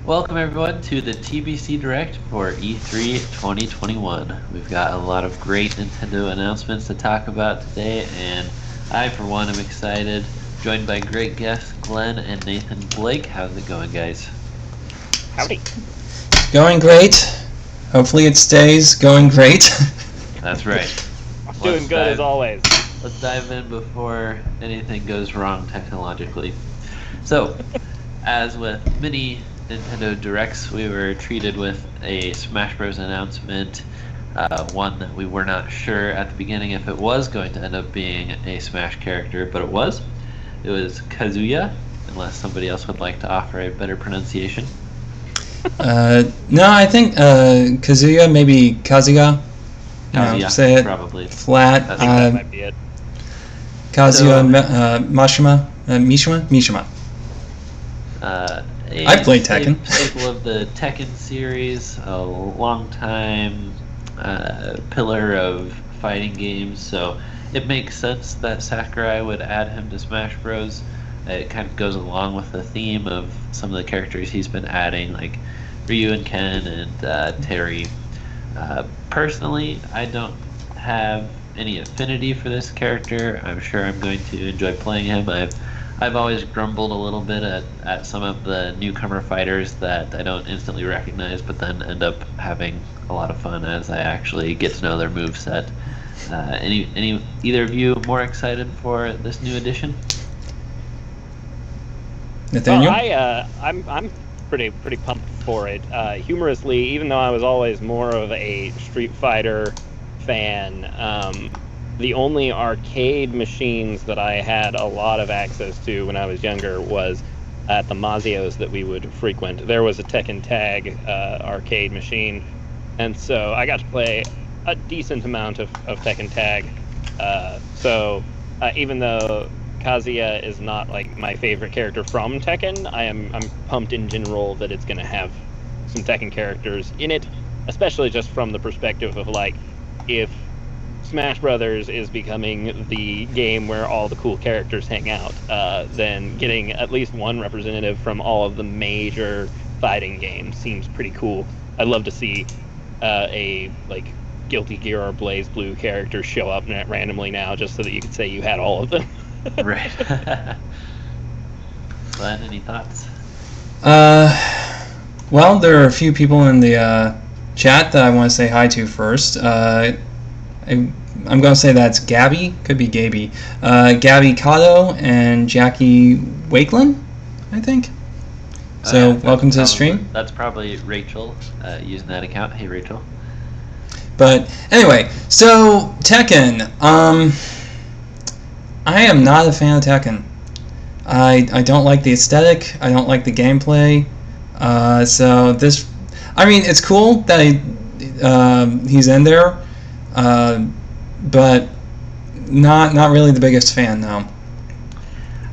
Welcome everyone to the TBC Direct for E3 2021. We've got a lot of great Nintendo announcements to talk about today, and I, for one, am excited. Joined by great guests Glenn and Nathan Blake. How's it going, guys? Howdy. Going great. Hopefully it stays going great. That's right. Doing good as always. Let's dive in before anything goes wrong technologically. So, as with many Nintendo Directs, we were treated with a Smash Bros. Announcement, one that we were not sure at the beginning if it was going to end up being a Smash character, but it was. It was Kazuya, unless somebody else would like to offer a better pronunciation. No, I think Kazuya, maybe Kazuya. Kazuya, say it probably. Flat. I think that might be it. Kazuya Mishima. I've played Tekken. Staple of the Tekken series, a long time pillar of fighting games, so it makes sense that Sakurai would add him to Smash Bros. It kind of goes along with the theme of some of the characters he's been adding, like Ryu and Ken and Terry. Personally, I don't have any affinity for this character. I'm sure I'm going to enjoy playing him. I've always grumbled a little bit at some of the newcomer fighters that I don't instantly recognize, but then end up having a lot of fun as I actually get to know their moveset. Either of you more excited for this new addition? Nathaniel? Well, I'm pretty pumped for it. Humorously, even though I was always more of a Street Fighter fan, the only arcade machines that I had a lot of access to when I was younger was at the Mazios that we would frequent. There was a Tekken Tag arcade machine, and so I got to play a decent amount of Tekken Tag. So even though Kazuya is not like my favorite character from Tekken, I'm pumped in general that it's going to have some Tekken characters in it, especially just from the perspective of like, if Smash Brothers is becoming the game where all the cool characters hang out, then getting at least one representative from all of the major fighting games seems pretty cool. I'd love to see a like Guilty Gear or Blaze Blue character show up randomly now, just so that you could say you had all of them. Right. Glenn, any thoughts? Well, there are a few people in the chat that I want to say hi to first. I'm going to say that's Gabby, could be Gaby. Gabby Cotto and Jackie Wakelin, I think. So, Yeah, welcome to the stream. That's probably Rachel using that account. Hey, Rachel. But anyway, so Tekken. I am not a fan of Tekken. I don't like the aesthetic. I don't like the gameplay. So this, I mean, it's cool that he's in there, but not really the biggest fan, no.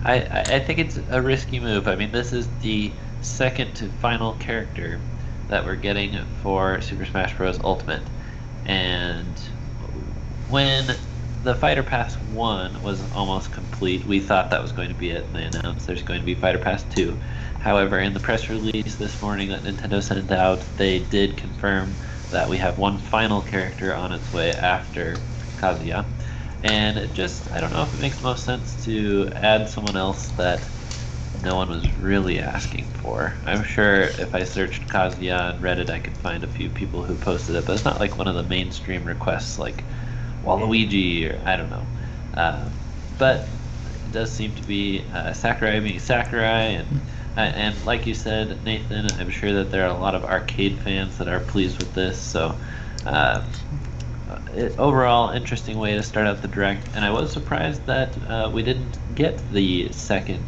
I think it's a risky move. I mean, this is the second to final character that we're getting for Super Smash Bros. Ultimate. And when the Fighter Pass 1 was almost complete, we thought that was going to be it, and they announced there's going to be Fighter Pass 2. However, in the press release this morning that Nintendo sent out, they did confirm that we have one final character on its way after Kazuya. And it just, I don't know if it makes most sense to add someone else that no one was really asking for. I'm sure if I searched Kazuya on Reddit, I could find a few people who posted it, but it's not like one of the mainstream requests like Waluigi or I don't know. But it does seem to be Sakurai being Sakurai, and like you said, Nathan, I'm sure that there are a lot of arcade fans that are pleased with this. So overall, interesting way to start out the Direct, and I was surprised that we didn't get the second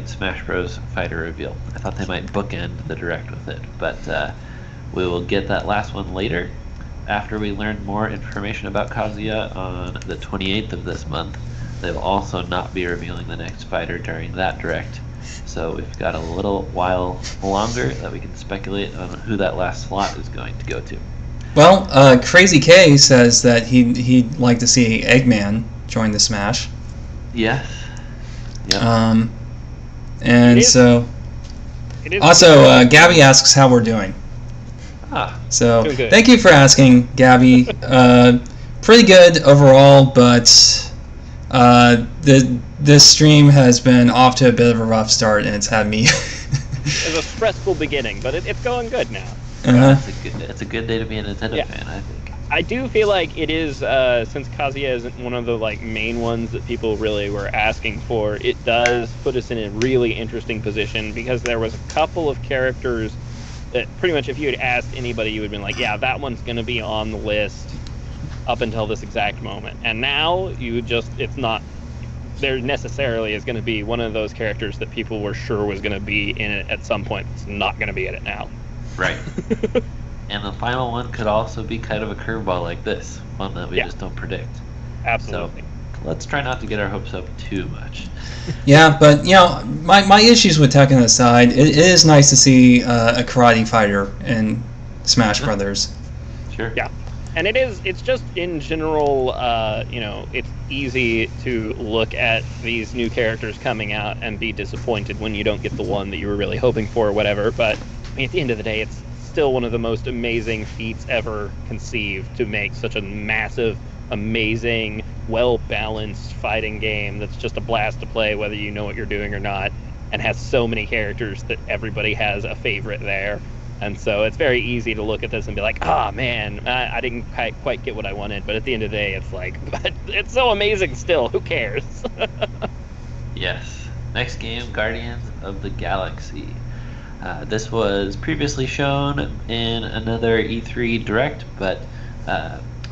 Smash Bros. Fighter reveal. I thought they might bookend the Direct with it, but we will get that last one later after we learn more information about Kazuya on the 28th of this month. They will also not be revealing the next fighter during that Direct, so we've got a little while longer that we can speculate on who that last slot is going to go to. Well, Crazy K says that he'd like to see Eggman join the Smash. Yes. Yep. And so It It is Also, Gabby asks how we're doing. So Doing good. thank you for asking, Gabby. Pretty good overall, but this stream has been off to a bit of a rough start, and it's had me. It was a stressful beginning, but it's going good now. It's a good day to be a Nintendo fan, I think. I do feel like it is, since Kazuya isn't one of the main ones that people really were asking for, it does put us in a really interesting position, because there was a couple of characters that pretty much if you had asked anybody, you would have been like, yeah, that one's going to be on the list up until this exact moment. And now it's not, there necessarily is going to be one of those characters that people were sure was going to be in it at some point. It's not going to be in it now. Right. And the final one could also be kind of a curveball like this, one that we just don't predict. Absolutely. So let's try not to get our hopes up too much. Yeah, but my issues with Tekken aside, it is nice to see a karate fighter in Smash Brothers. Sure. Yeah. And it's just in general, it's easy to look at these new characters coming out and be disappointed when you don't get the one that you were really hoping for or whatever. But I mean, at the end of the day, it's still one of the most amazing feats ever conceived to make such a massive, amazing, well-balanced fighting game that's just a blast to play whether you know what you're doing or not, and has so many characters that everybody has a favorite there. And so it's very easy to look at this and be like, man, I didn't quite get what I wanted. But at the end of the day, it's like, but it's so amazing still. Who cares? Yes. Next game, Guardians of the Galaxy. This was previously shown in another E3 Direct,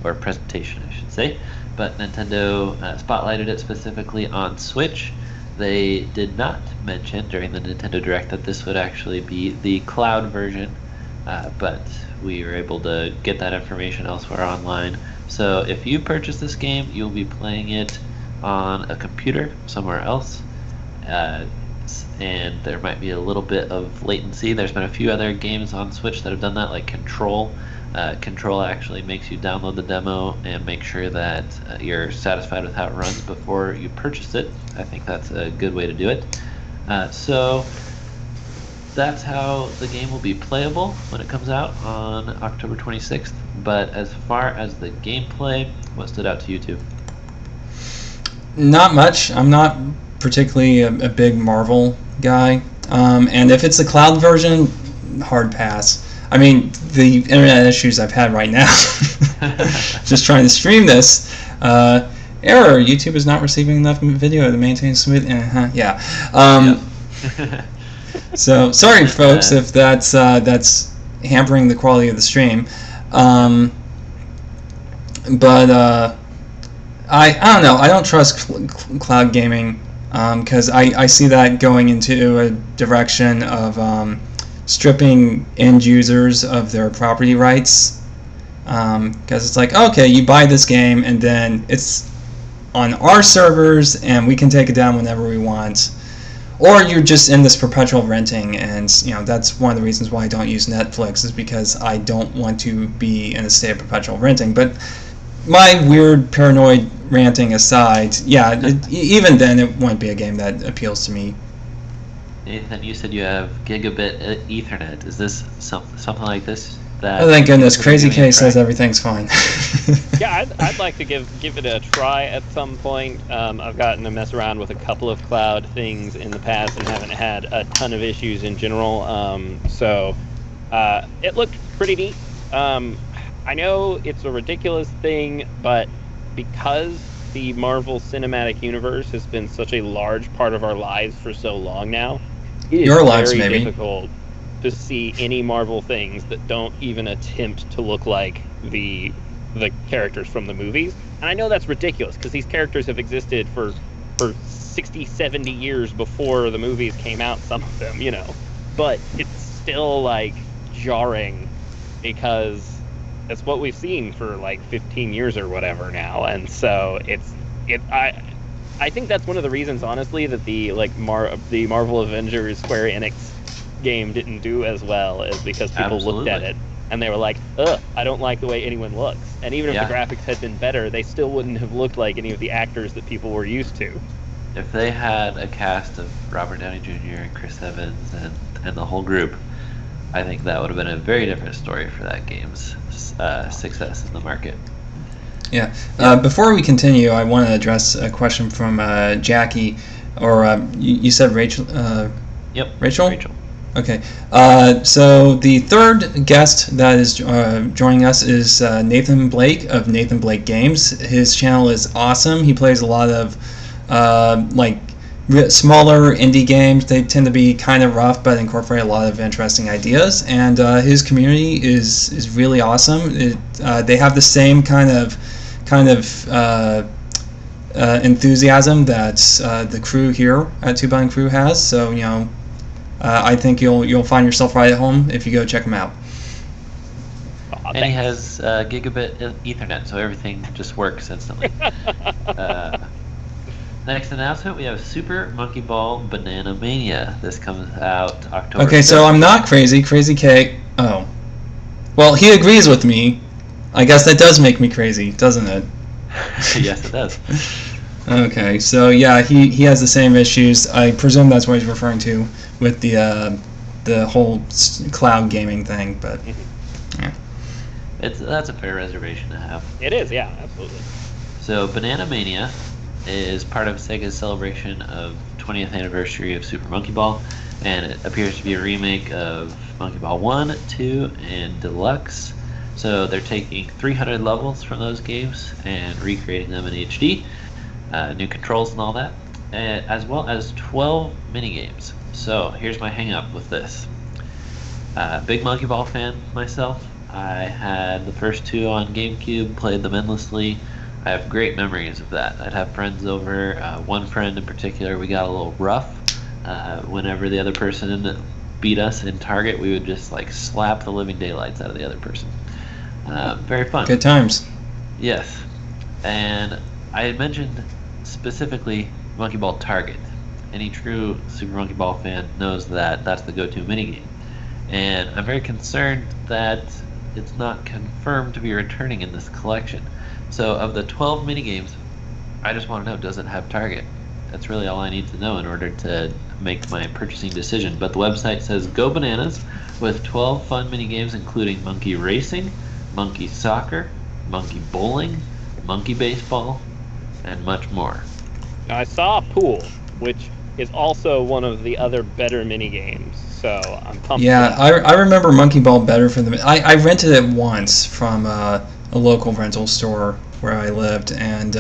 or presentation, I should say. But Nintendo spotlighted it specifically on Switch. They did not mention during the Nintendo Direct that this would actually be the cloud version, but we were able to get that information elsewhere online. So if you purchase this game, you'll be playing it on a computer somewhere else, and there might be a little bit of latency. There's been a few other games on Switch that have done that, like Control. Control actually makes you download the demo and make sure that you're satisfied with how it runs before you purchase it. I think that's a good way to do it. So that's how the game will be playable when it comes out on October 26th. But as far as the gameplay, what stood out to you two? Not much. I'm not particularly a big Marvel guy. And if it's a cloud version, hard pass. I mean, the internet issues I've had right now, just trying to stream this, error, YouTube is not receiving enough video to maintain smooth, So, sorry folks if that's hampering the quality of the stream. But I don't know, I don't trust cloud gaming, because I see that going into a direction of stripping end users of their property rights, because it's like, okay, you buy this game and then it's on our servers and we can take it down whenever we want, or you're just in this perpetual renting. And that's one of the reasons why I don't use Netflix, is because I don't want to be in a state of perpetual renting. But my weird paranoid ranting aside, even then it wouldn't be a game that appeals to me. Nathan, you said you have gigabit Ethernet. Is this something like this? Oh, thank goodness. Crazy K says everything's fine. Yeah, I'd like to give it a try at some point. I've gotten to mess around with a couple of cloud things in the past and haven't had a ton of issues in general. So it looked pretty neat. I know it's a ridiculous thing, but because the Marvel Cinematic Universe has been such a large part of our lives for so long now, it is very difficult to see any Marvel things that don't even attempt to look like the characters from the movies. And I know that's ridiculous, because these characters have existed for 60, 70 years before the movies came out, some of them, But it's still, jarring, because it's what we've seen for, 15 years or whatever now. And so I think that's one of the reasons, honestly, that the Marvel Avengers Square Enix game didn't do as well, is because people looked at it and they were like, I don't like the way anyone looks. And even if the graphics had been better, they still wouldn't have looked like any of the actors that people were used to. if they had a cast of Robert Downey Jr. and Chris Evans and the whole group, I think that would have been a very different story for that game's success in the market. Yeah. Before we continue, I want to address a question from Jackie, or you said Rachel. Yep. Rachel. Okay. So the third guest that is joining us is Nathan Blake of Nathan Blake Games. His channel is awesome. He plays a lot of smaller indie games. They tend to be kind of rough, but incorporate a lot of interesting ideas. And his community is really awesome. They have the same kind of enthusiasm that the crew here at Two Button Crew has. So I think you'll find yourself right at home if you go check him out. And he has gigabit Ethernet, so everything just works instantly. Next announcement, we have Super Monkey Ball Banana Mania. This comes out October 5th. So I'm not crazy. Crazy K. Oh. Well, he agrees with me. I guess that does make me crazy, doesn't it? Yes, it does. Okay, so yeah, he has the same issues. I presume that's what he's referring to with the whole cloud gaming thing, but yeah. That's a fair reservation to have. It is, yeah, absolutely. So Banana Mania is part of Sega's celebration of 20th anniversary of Super Monkey Ball, and it appears to be a remake of Monkey Ball 1, 2, and Deluxe. So they're taking 300 levels from those games and recreating them in HD, new controls and all that, as well as 12 minigames. So here's my hang-up with this. Big Monkey Ball fan myself. I had the first two on GameCube, played them endlessly. I have great memories of that. I'd have friends over. One friend in particular, we got a little rough. Whenever the other person beat us in Target, we would just slap the living daylights out of the other person. Very fun. Good times. Yes. And I had mentioned specifically Monkey Ball Target. Any true Super Monkey Ball fan knows that that's the go-to minigame. And I'm very concerned that it's not confirmed to be returning in this collection. So of the 12 minigames, I just want to know, does it have Target? That's really all I need to know in order to make my purchasing decision. But the website says go bananas with 12 fun minigames including monkey racing, monkey soccer, monkey bowling, monkey baseball, and much more. Now, I saw a pool, which is also one of the other better minigames, so I'm pumped. Yeah, I remember Monkey Ball better for the... I rented it once from a local rental store where I lived, and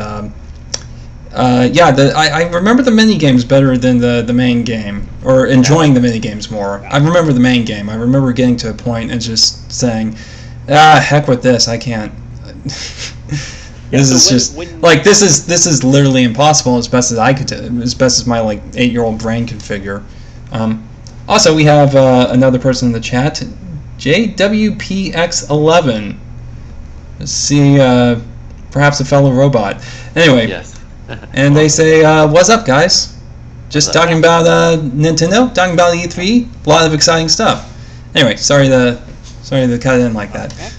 I remember the mini games better than the main game, or enjoying the mini games more. I remember the main game. I remember getting to a point and just saying, heck with this, I can't. This is literally impossible as best as I could do, as best as my 8-year-old brain could figure. Also, we have another person in the chat, JWPX11. Let's see, perhaps a fellow robot. Anyway, yes. And they say, "What's up, guys? Just talking about Nintendo, talking about E3, a lot of exciting stuff." Anyway, sorry to cut it in like that. Okay.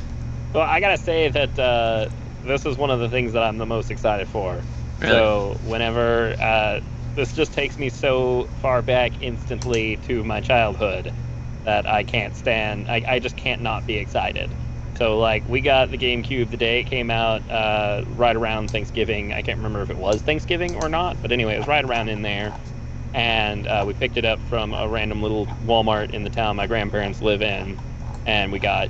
Well, I gotta say that this is one of the things that I'm the most excited for. Really? So whenever this just takes me so far back instantly to my childhood that I can't stand. I just can't not be excited. So we got the GameCube the day it came out, right around Thanksgiving. I can't remember if it was Thanksgiving or not, but anyway, it was right around in there. And we picked it up from a random little Walmart in the town my grandparents live in, and we got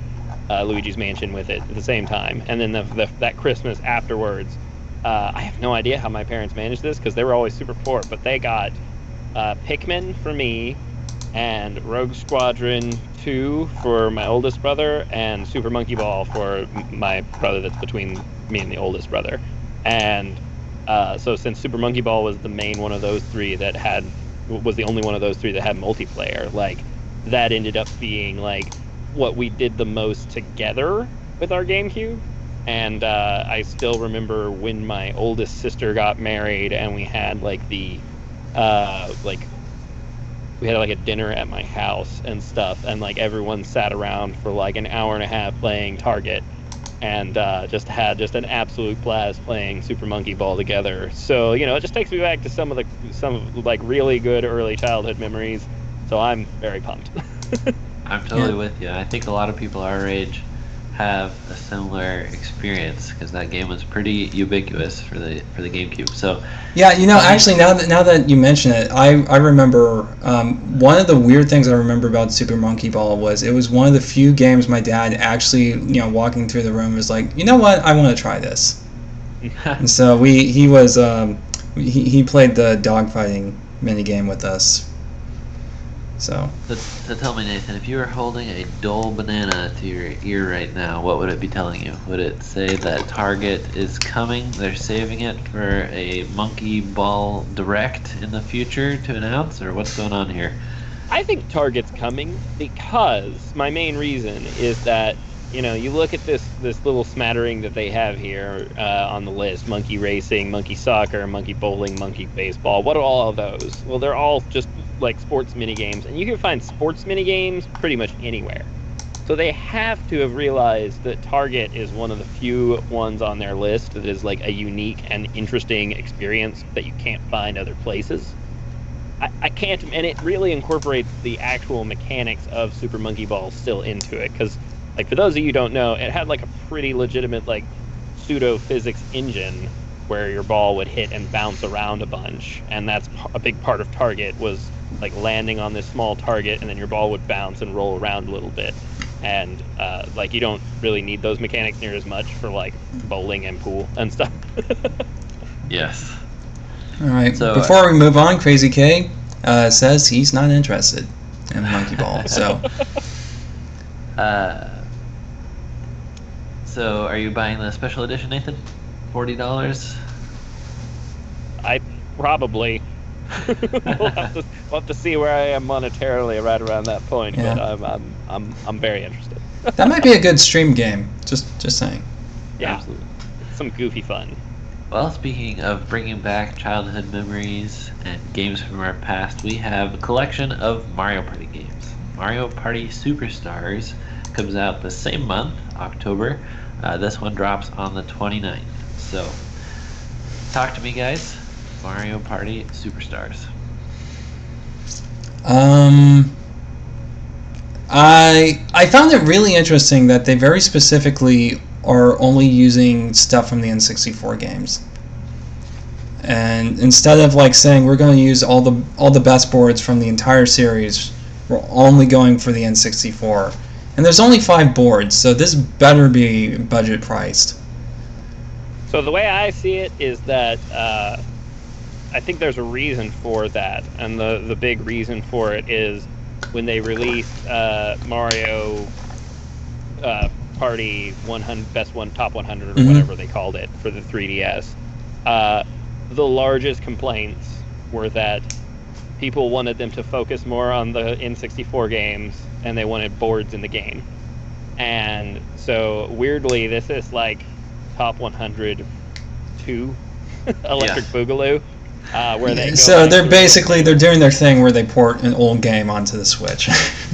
Luigi's Mansion with it at the same time. And then that Christmas afterwards, I have no idea how my parents managed this because they were always super poor, but they got Pikmin for me, and Rogue Squadron 2 for my oldest brother, and Super Monkey Ball for my brother that's between me and the oldest brother. And so since Super Monkey Ball was the main one of those three that was the only one of those three that had multiplayer, that ended up being what we did the most together with our GameCube. And I still remember when my oldest sister got married and we had we had a dinner at my house and stuff, and everyone sat around for an hour and a half playing Target, and just had an absolute blast playing Super Monkey Ball together. So it just takes me back to some like really good early childhood memories. So I'm very pumped. I'm totally with you. I think a lot of people our age have a similar experience because that game was pretty ubiquitous for the GameCube. So yeah, actually now that you mention it, I remember one of the weird things I remember about Super Monkey Ball was it was one of the few games my dad actually walking through the room was like, you know what, I want to try this. And so he was he played the dogfighting mini game with us. So tell me, Nathan, if you were holding a dull banana to your ear right now, what would it be telling you? Would it say that Target is coming, they're saving it for a Monkey Ball Direct in the future to announce, or what's going on here? I think Target's coming because my main reason is that you look at this little smattering that they have here on the list: monkey racing, monkey soccer, monkey bowling, monkey baseball. What are all of those? Well, they're all just like sports mini games, and you can find sports mini games pretty much anywhere. So they have to have realized that Target is one of the few ones on their list that is like a unique and interesting experience that you can't find other places. I can't, and it really incorporates the actual mechanics of Super Monkey Ball still into it, because like for those of you who don't know, it had like a pretty legitimate like pseudo physics engine where your ball would hit and bounce around a bunch, and that's a big part of Target, was like landing on this small target and then your ball would bounce and roll around a little bit, and like you don't really need those mechanics near as much for like bowling and pool and stuff. Yes. All right, so before we move on, Crazy K says he's not interested in Monkey Ball. So are you buying the special edition, Nathan? $40? I probably. we'll have to see where I am monetarily right around that point, yeah. But I'm very interested. That might be a good stream game. Just saying. Yeah, absolutely. Some goofy fun. Well, speaking of bringing back childhood memories and games from our past, we have a collection of Mario Party games. Mario Party Superstars comes out the same month, October. This one drops on the 29th. So, talk to me, guys. Mario Party Superstars. I found it really interesting that they very specifically are only using stuff from the N64 games, and instead of like saying we're going to use all the best boards from the entire series, we're only going for the N64. And there's only 5 boards, so this better be budget priced. So the way I see it is that I think there's a reason for that, and the big reason for it is when they released Mario Party 100 Top 100 or whatever they called it for the 3DS. The largest complaints were that people wanted them to focus more on the N64 games, and they wanted boards in the game. And so weirdly, this is like Top 100 2 Electric Boogaloo, where they go so they're doing their thing where they port an old game onto the Switch.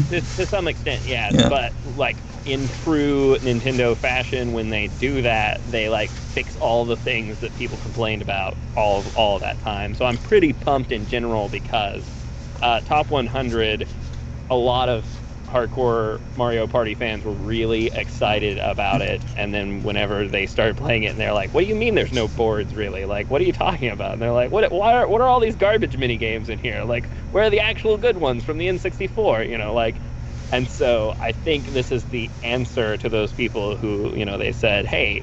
to some extent, yeah. But like in true Nintendo fashion, when they do that, they like fix all the things that people complained about all of that time. So I'm pretty pumped in general because Top 100, a lot of hardcore Mario Party fans were really excited about it, and then whenever they started playing it, and they're like, "What do you mean there's no boards, really? Like, what are you talking about?" And they're like, "What are all these garbage mini games in here? Like, where are the actual good ones from the N64?" Like, and so I think this is the answer to those people who, they said, "Hey,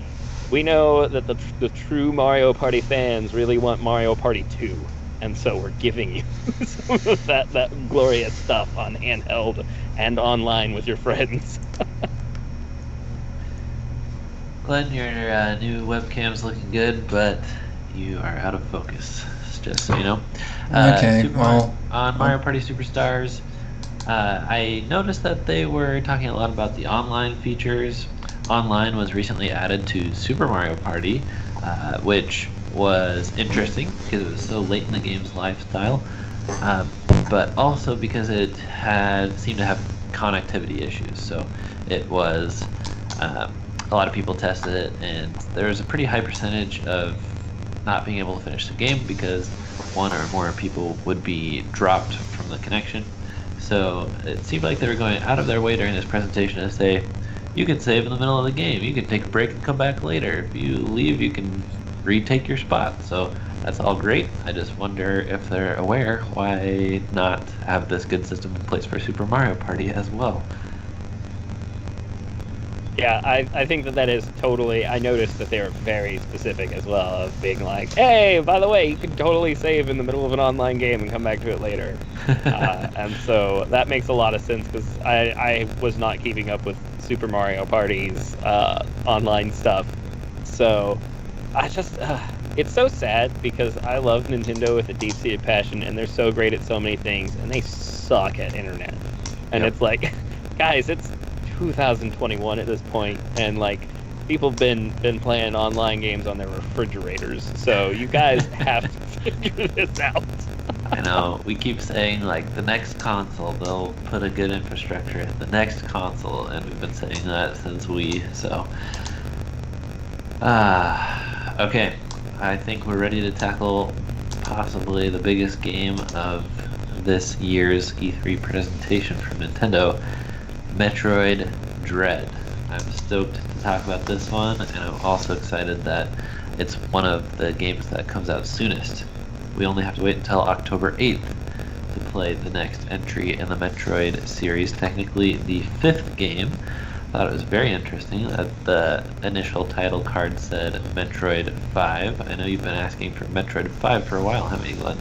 we know that the true Mario Party fans really want Mario Party 2. And so we're giving you some of that glorious stuff on handheld and online with your friends." Glenn, your new webcam's looking good, but you are out of focus, just so you know. Okay, on Mario Party Superstars, I noticed that they were talking a lot about the online features. Online was recently added to Super Mario Party, which was interesting because it was so late in the game's lifestyle, but also because it seemed to have connectivity issues. So it was a lot of people tested it, and there was a pretty high percentage of not being able to finish the game because one or more people would be dropped from the connection. So it seemed like they were going out of their way during this presentation to say, you can save in the middle of the game, you can take a break and come back later. If you leave, you can retake your spot. So that's all great. I just wonder if they're aware why not have this good system in place for Super Mario Party as well. Yeah, I think that is totally. I noticed that they were very specific as well, of being like, hey, by the way, you can totally save in the middle of an online game and come back to it later. And so that makes a lot of sense, because I was not keeping up with Super Mario Party's online stuff. So I just, it's so sad, because I love Nintendo with a deep-seated passion, and they're so great at so many things, and they suck at internet. And It's like, guys, it's 2021 at this point, and like people have been playing online games on their refrigerators, so you guys have to figure this out. I know, we keep saying like the next console they'll put a good infrastructure in, the next console, and we've been saying that since Wii. So okay, I think we're ready to tackle possibly the biggest game of this year's E3 presentation from Nintendo, Metroid Dread. I'm stoked to talk about this one, and I'm also excited that it's one of the games that comes out soonest. We only have to wait until October 8th to play the next entry in the Metroid series, technically the 5th game. I thought it was very interesting that the initial title card said Metroid 5. I know you've been asking for Metroid 5 for a while, haven't you, Glenn?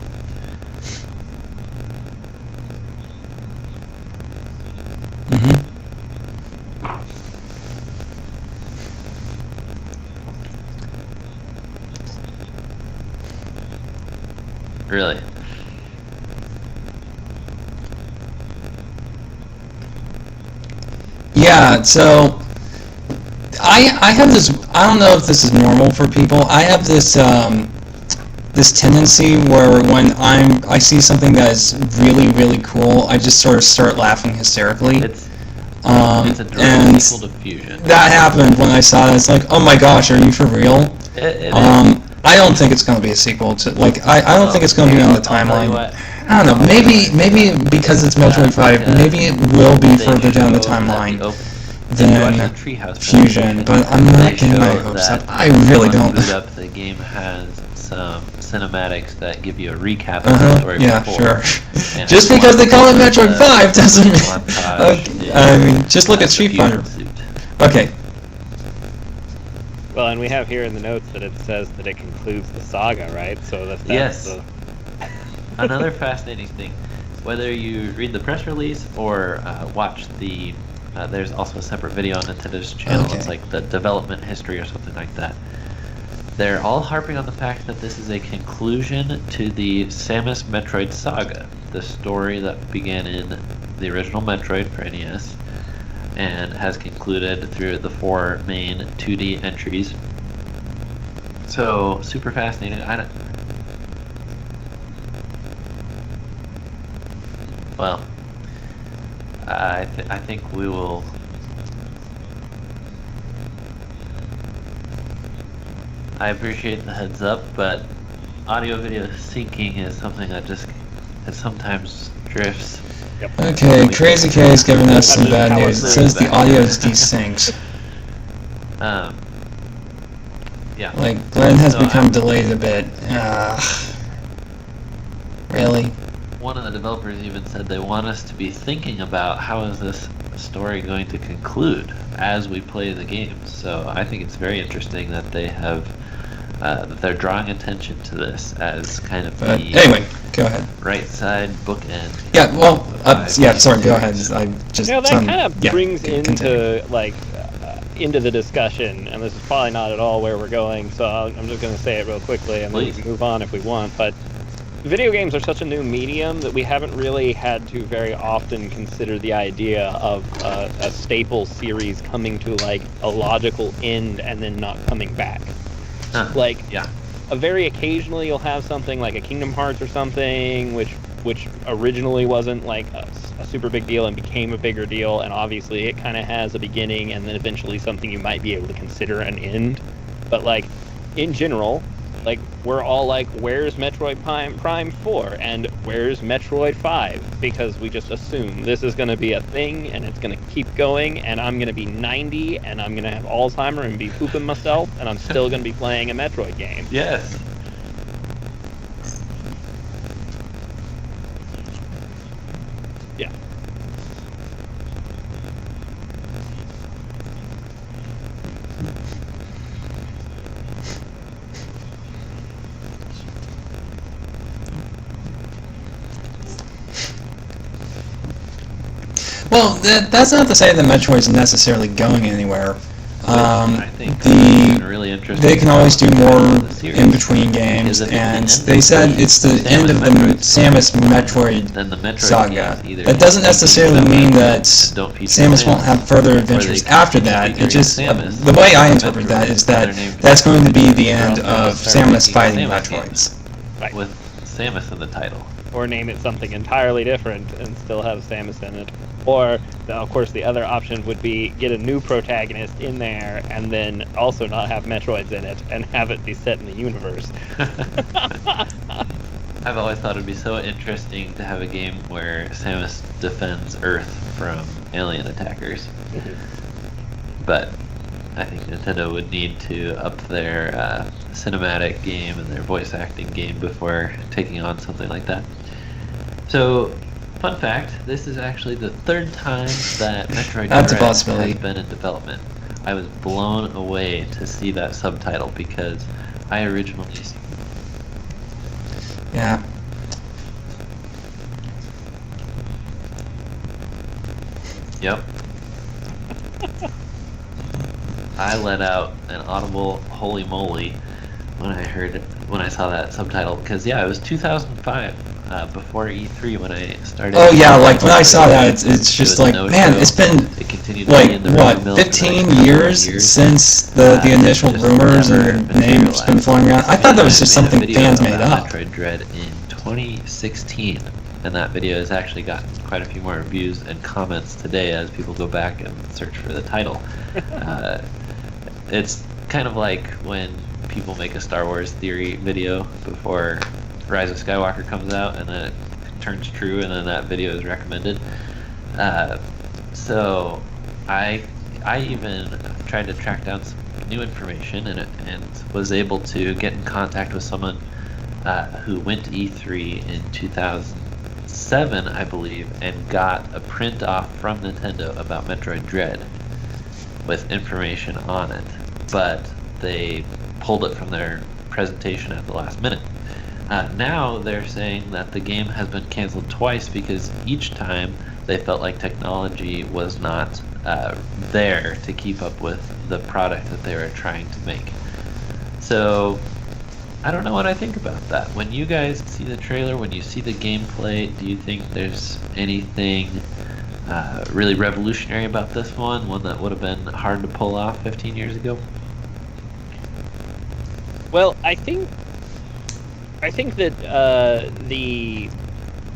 Really? Yeah, so I have this, I don't know if this is normal for people. I have this this tendency where when I see something that is really, really cool, I just sort of start laughing hysterically. It's a direct sequel to Fusion. That happened when I saw it. It's like, oh my gosh, are you for real? It I don't think it's going to be a sequel to, like, I don't think it's going to be on the timeline. I don't know, maybe because it's Metroid 5, maybe it will be further down the timeline than Fusion, but I'm not getting my hopes up. I really don't. The game has some cinematics that give you a recap of the story before. Sure. Just because they call it Metroid 5 doesn't mean... I mean, just look at Street Fighter. Okay. Well, and we have here in the notes that it says that it concludes the saga, right? So that's yes. Another fascinating thing, whether you read the press release or watch the, there's also a separate video on Nintendo's channel. It's like the development history or something like that. They're all harping on the fact that this is a conclusion to the Samus Metroid saga, the story that began in the original Metroid for NES and has concluded through the 4 main 2D entries. So, super fascinating. Well, I think we will. I appreciate the heads up, but audio-video syncing is something that sometimes drifts. Yep. Okay, Crazy K is giving us some bad news. It says the audio is desynced. Yeah. Like, Glenn has become delayed a bit. Really? One of the developers even said they want us to be thinking about how is this story going to conclude as we play the game. So I think it's very interesting that they have that they're drawing attention to this as kind of anyway, go ahead. Right side bookend. Yeah, well, sorry, go ahead. I just that kind of brings into into the discussion, and this is probably not at all where we're going. So I'm just going to say it real quickly, and then we can move on if we want. But video games are such a new medium that we haven't really had to very often consider the idea of a staple series coming to like a logical end and then not coming back. Very occasionally you'll have something like a Kingdom Hearts or something, which which originally wasn't like a super big deal and became a bigger deal, and obviously it kind of has a beginning and then eventually something you might be able to consider an end. But like in general, like we're all like, where's Metroid Prime 4 and where's Metroid 5? Because we just assume this is going to be a thing and it's going to keep going, and I'm going to be 90 and I'm going to have Alzheimer and be pooping myself, and I'm still going to be playing a Metroid game. Yes. Yeah. Well, that's not to say that Metroid's necessarily going anywhere. I think it's really interesting. They can always do more series. in between games, Because if and it's the they end said of it's the end of the Samus Metroid Then the Metroid saga. games either That doesn't don't necessarily feature mean Samus, that don't feature Samus won't have further adventures they after continue that. It featuring just Samus the way I in interpret that is Metroid, that their names that's going to be the They're end all gonna of start Samus making fighting Samus Metroids. games Right. with Samus in the title. Or name it something entirely different and still have Samus in it. Or, of course, the other option would be get a new protagonist in there and then also not have Metroids in it and have it be set in the universe. I've always thought it'd be so interesting to have a game where Samus defends Earth from alien attackers. But I think Nintendo would need to up their cinematic game and their voice acting game before taking on something like that. So, fun fact, this is actually the third time that Metroid That's a Dread possibility. has been in development. I was blown away to see that subtitle because I originally... Yeah. Yep. I let out an audible holy moly when I saw that subtitle, because yeah, it was 2005, before E3 when I started. Oh yeah, like when I saw that, it's just like, no man, show. it's been It continued to like be in the what, record mills for 15 like years 20 since the initial just rumors never and names been materialized. flowing around. I thought that was just made a something video fans made about up. Metroid Dread in 2016, and that video has actually gotten quite a few more views and comments today as people go back and search for the title. It's kind of like when people make a Star Wars theory video before Rise of Skywalker comes out, and then it turns true, and then that video is recommended. So I even tried to track down some new information and was able to get in contact with someone who went to E3 in 2007, I believe, and got a print off from Nintendo about Metroid Dread with information on it, but they pulled it from their presentation at the last minute. Now they're saying that the game has been canceled twice because each time they felt like technology was not there to keep up with the product that they were trying to make. So I don't know what I think about that. When you guys see the trailer, when you see the gameplay, do you think there's anything really revolutionary about this one that would have been hard to pull off 15 years ago? Well, I think that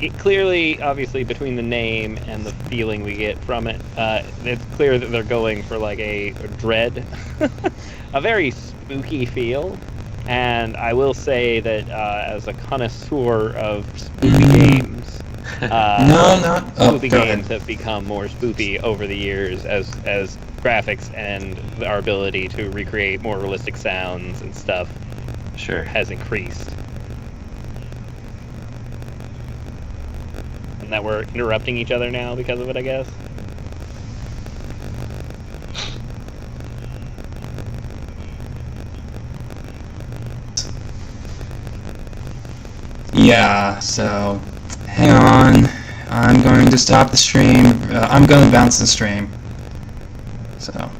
it clearly, obviously, between the name and the feeling we get from it, it's clear that they're going for like a dread, a very spooky feel. And I will say that as a connoisseur of spooky games, spooky games have become more spoopy over the years as graphics and our ability to recreate more realistic sounds and stuff has increased. And that we're interrupting each other now because of it, I guess. Yeah, so hang on. I'm going to stop the stream. I'm going to bounce the stream. So.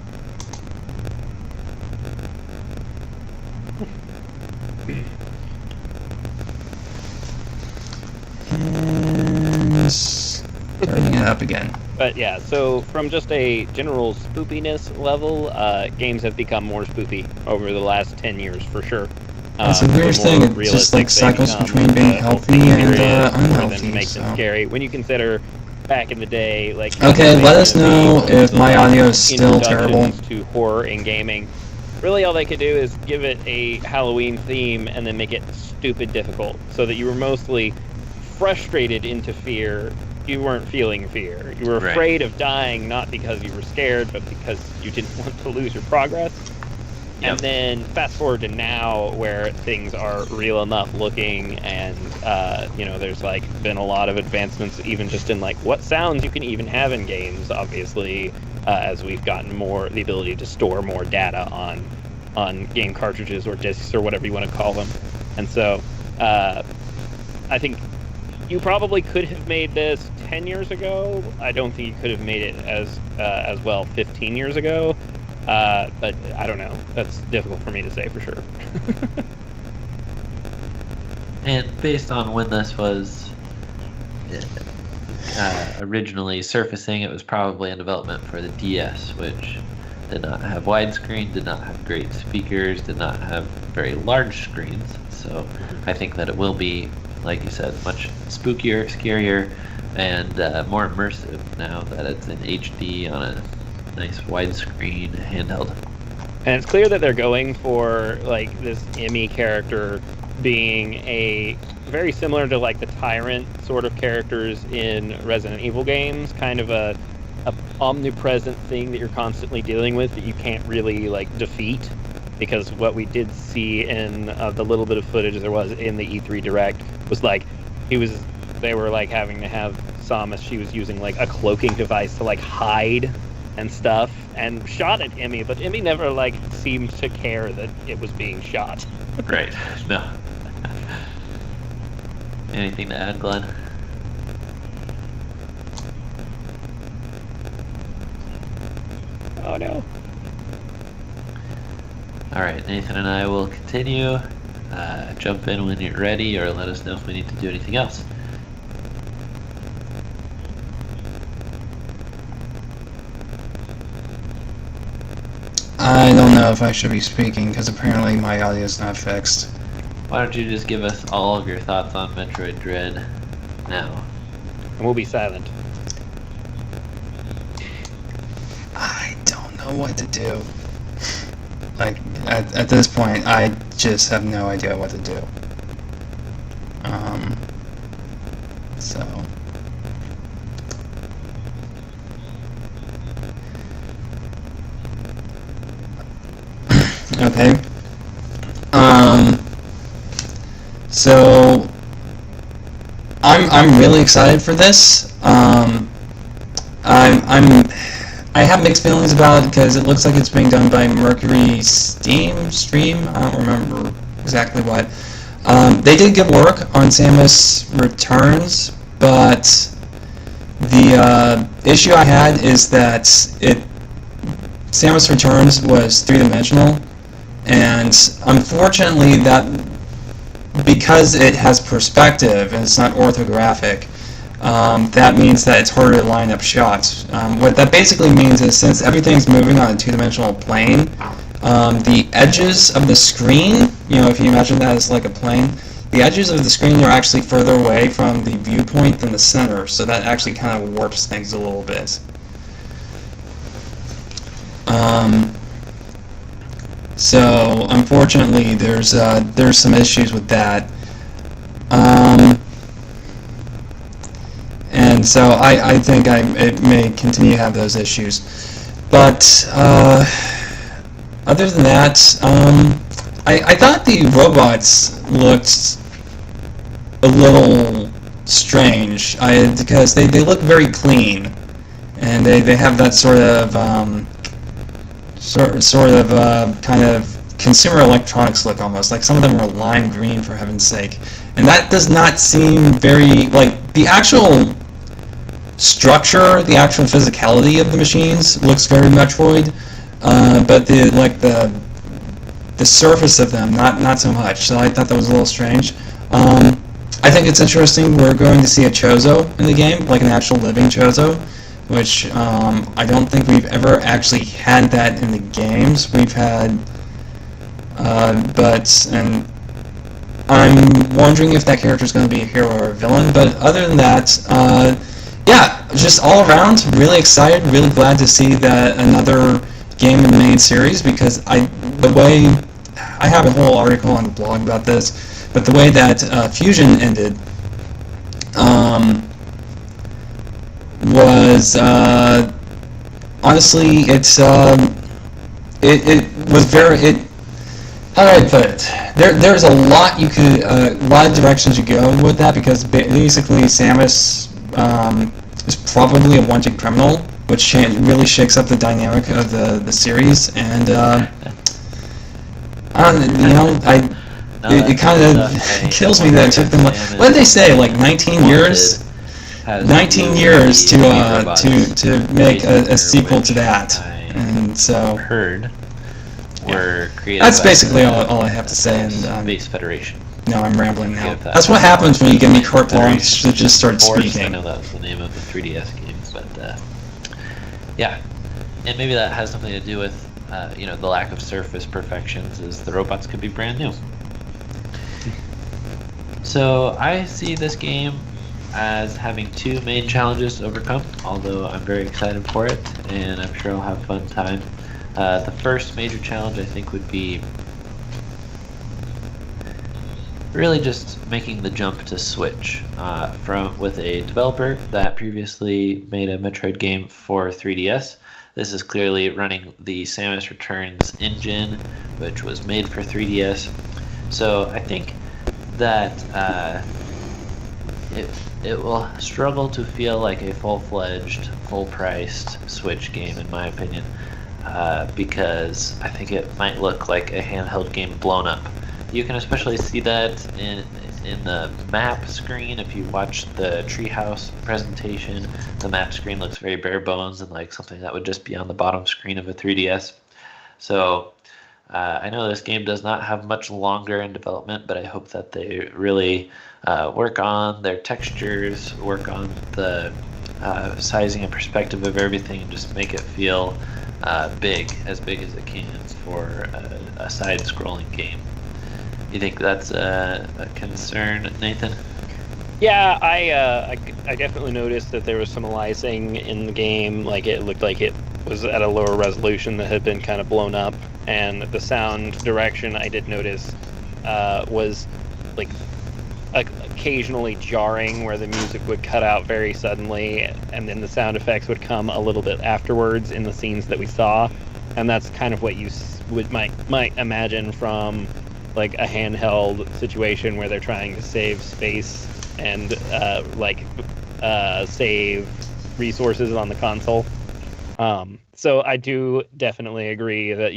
And starting it up again. But yeah, so from just a general spoopiness level, games have become more spoopy over the last 10 years for sure. That's a weird thing. It just like cycles between being healthy and unhealthy. Make them scary. When you consider back in the day, like okay, let us know if my audio is still terrible. To horror in gaming, really all they could do is give it a Halloween theme and then make it stupid difficult, so that you were mostly frustrated into fear. You weren't feeling fear. You were afraid of dying, not because you were scared, but because you didn't want to lose your progress. Yep. And then fast forward to now, where things are real enough looking, and there's like been a lot of advancements, even just in like what sounds you can even have in games. Obviously, as we've gotten more the ability to store more data on game cartridges or discs or whatever you want to call them, and so I think you probably could have made this 10 years ago. I don't think you could have made it as well 15 years ago. But I don't know. That's difficult for me to say for sure. And based on when this was originally surfacing, it was probably in development for the DS, which did not have widescreen, did not have great speakers, did not have very large screens. So I think that it will be, like you said, much spookier, scarier, and more immersive now that it's in HD on a nice widescreen handheld. And it's clear that they're going for like this Emmy character being a very similar to like the tyrant sort of characters in Resident Evil games, kind of a omnipresent thing that you're constantly dealing with that you can't really like defeat, because what we did see in the little bit of footage there was in the E3 Direct was like they were like having to have Samus, she was using like a cloaking device to like hide and stuff, and shot at Emmy, but Emmy never like seemed to care that it was being shot. Right. No. Anything to add, Glenn? Oh no. Alright, Nathan and I will continue. Jump in when you're ready, or let us know if we need to do anything else. I don't know if I should be speaking, because apparently my audio is not fixed. Why don't you just give us all of your thoughts on Metroid Dread now? And we'll be silent. I don't know what to do. Like, at this point, I just have no idea what to do. So... Okay. So I'm really excited for this. I have mixed feelings about it because it looks like it's being done by Mercury Stream. I don't remember exactly what. They did good work on Samus Returns, but the issue I had is that Samus Returns was three-dimensional, and unfortunately that, because it has perspective and it's not orthographic, that means that it's harder to line up shots. What that basically means is, since everything's moving on a two-dimensional plane, the edges of the screen, if you imagine that as like a plane, the edges of the screen are actually further away from the viewpoint than the center, so that actually kind of warps things a little bit. So unfortunately, there's some issues with that, and so I think it may continue to have those issues. But other than that, I thought the robots looked a little strange, because they look very clean, and they have that sort of kind of consumer electronics look, almost like some of them are lime green, for heaven's sake, and that does not seem very, like, the actual structure, the actual physicality of the machines looks very Metroid, but the surface of them, not so much. So I thought that was a little strange. I think it's interesting we're going to see a Chozo in the game, like an actual living Chozo, which I don't think we've ever actually had that in the games. We've had, I'm wondering if that character is going to be a hero or a villain. But other than that, yeah, just all around, really excited, really glad to see that another game in the main series, because I have a whole article on the blog about this, but the way that Fusion ended was honestly, it was very how do I put it? There's a lot a lot of directions you go with that, because basically Samus is probably a wanted criminal, which really shakes up the dynamic of the series, and it kind of kills me that it took them what did they say, like 19 years? 19 years to make a sequel to that, and so heard were created. That's basically all I have to say. And Space Federation. No, I'm rambling now. That's what happens when you give me carte blanche to just start speaking. I know that was the name of the 3DS game, but yeah, and maybe that has something to do with the lack of surface perfections, is the robots could be brand new. So I see this game as having two main challenges to overcome, although I'm very excited for it, and I'm sure I'll have a fun time. The first major challenge, I think, would be really just making the jump to Switch with a developer that previously made a Metroid game for 3DS. This is clearly running the Samus Returns engine, which was made for 3DS. So I think that it will struggle to feel like a full-fledged, full-priced Switch game, in my opinion, because I think it might look like a handheld game blown up. You can especially see that in the map screen. If you watch the Treehouse presentation, the map screen looks very bare bones and like something that would just be on the bottom screen of a 3DS. So I know this game does not have much longer in development, but I hope that they really work on their textures, work on the sizing and perspective of everything, and just make it feel big as it can for a side-scrolling game. You think that's a concern, Nathan? Yeah, I definitely noticed that there was some aliasing in the game. Like, it looked like it was at a lower resolution that had been kind of blown up, and the sound direction I did notice was like occasionally jarring, where the music would cut out very suddenly, and then the sound effects would come a little bit afterwards in the scenes that we saw, and that's kind of what you might imagine from like a handheld situation where they're trying to save space and save resources on the console. So I do definitely agree that